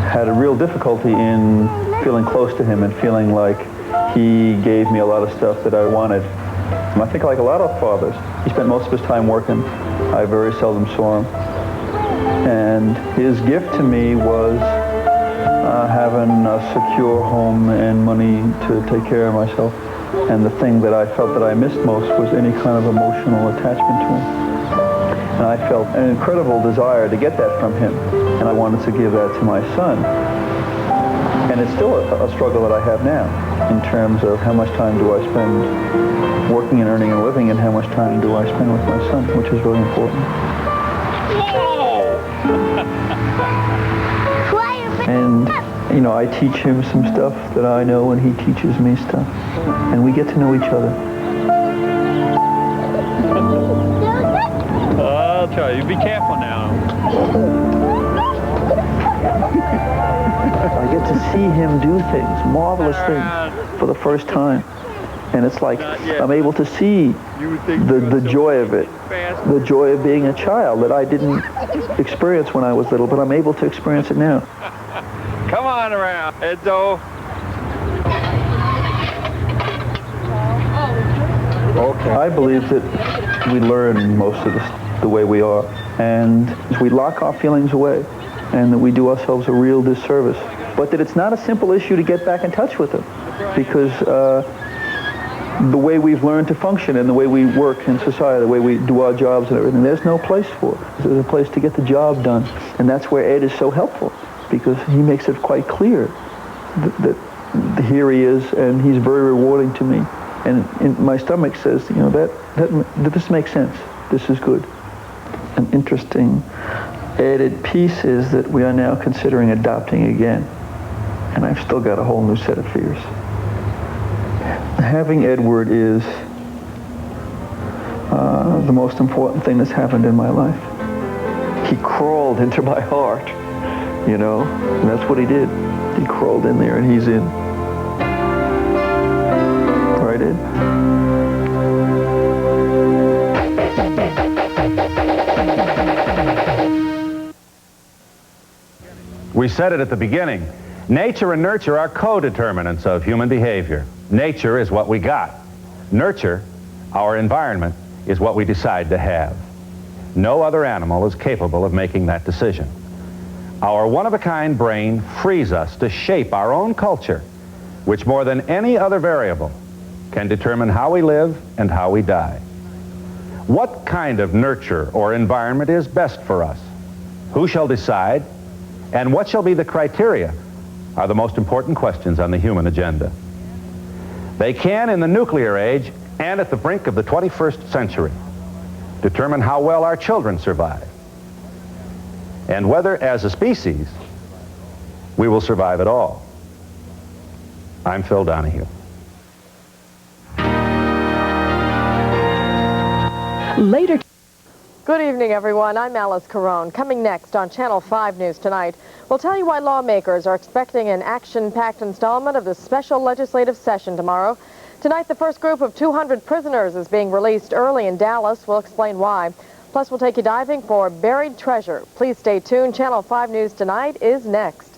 had a real difficulty in feeling close to him and feeling like he gave me a lot of stuff that I wanted. And I think like a lot of fathers, he spent most of his time working. I very seldom saw him. And his gift to me was having a secure home and money to take care of myself. And the thing that I felt that I missed most was any kind of emotional attachment to him. And I felt an incredible desire to get that from him. And I wanted to give that to my son. And it's still a struggle that I have now in terms of how much time do I spend working and earning a living and how much time do I spend with my son, which is really important. And, I teach him some stuff that I know and he teaches me stuff. And we get to know each other. I'll try. You be careful now. I get to see him do things, marvelous things, for the first time. And it's like I'm able to see the joy of it, the joy of being a child that I didn't experience when I was little, but I'm able to experience it now. Come on around, Edzo. Okay. I believe that we learn most of the way we are, and we lock our feelings away, and that we do ourselves a real disservice. But that it's not a simple issue to get back in touch with them, because the way we've learned to function and the way we work in society, the way we do our jobs and everything, there's no place for it. There's a place to get the job done, and that's where Ed is so helpful, because he makes it quite clear that here he is, and he's very rewarding to me. And my stomach says, you know, that this makes sense. This is good. An interesting added piece is that we are now considering adopting again. And I've still got a whole new set of fears. Having Edward is the most important thing that's happened in my life. He crawled into my heart, you know, and that's what he did. He crawled in there, and he's in. Right, Ed? We said it at the beginning. Nature and nurture are co-determinants of human behavior. Nature is what we got. Nurture, our environment, is what we decide to have. No other animal is capable of making that decision. Our one-of-a-kind brain frees us to shape our own culture, which more than any other variable can determine how we live and how we die. What kind of nurture or environment is best for us? Who shall decide? And what shall be the criteria are the most important questions on the human agenda. They can, in the nuclear age and at the brink of the 21st century, determine how well our children survive, and whether, as a species, we will survive at all. I'm Phil Donahue. Later. Good evening, everyone. I'm Alice Carone. Coming next on Channel 5 News Tonight, we'll tell you why lawmakers are expecting an action-packed installment of the special legislative session tomorrow. Tonight, the first group of 200 prisoners is being released early in Dallas. We'll explain why. Plus, we'll take you diving for buried treasure. Please stay tuned. Channel 5 News Tonight is next.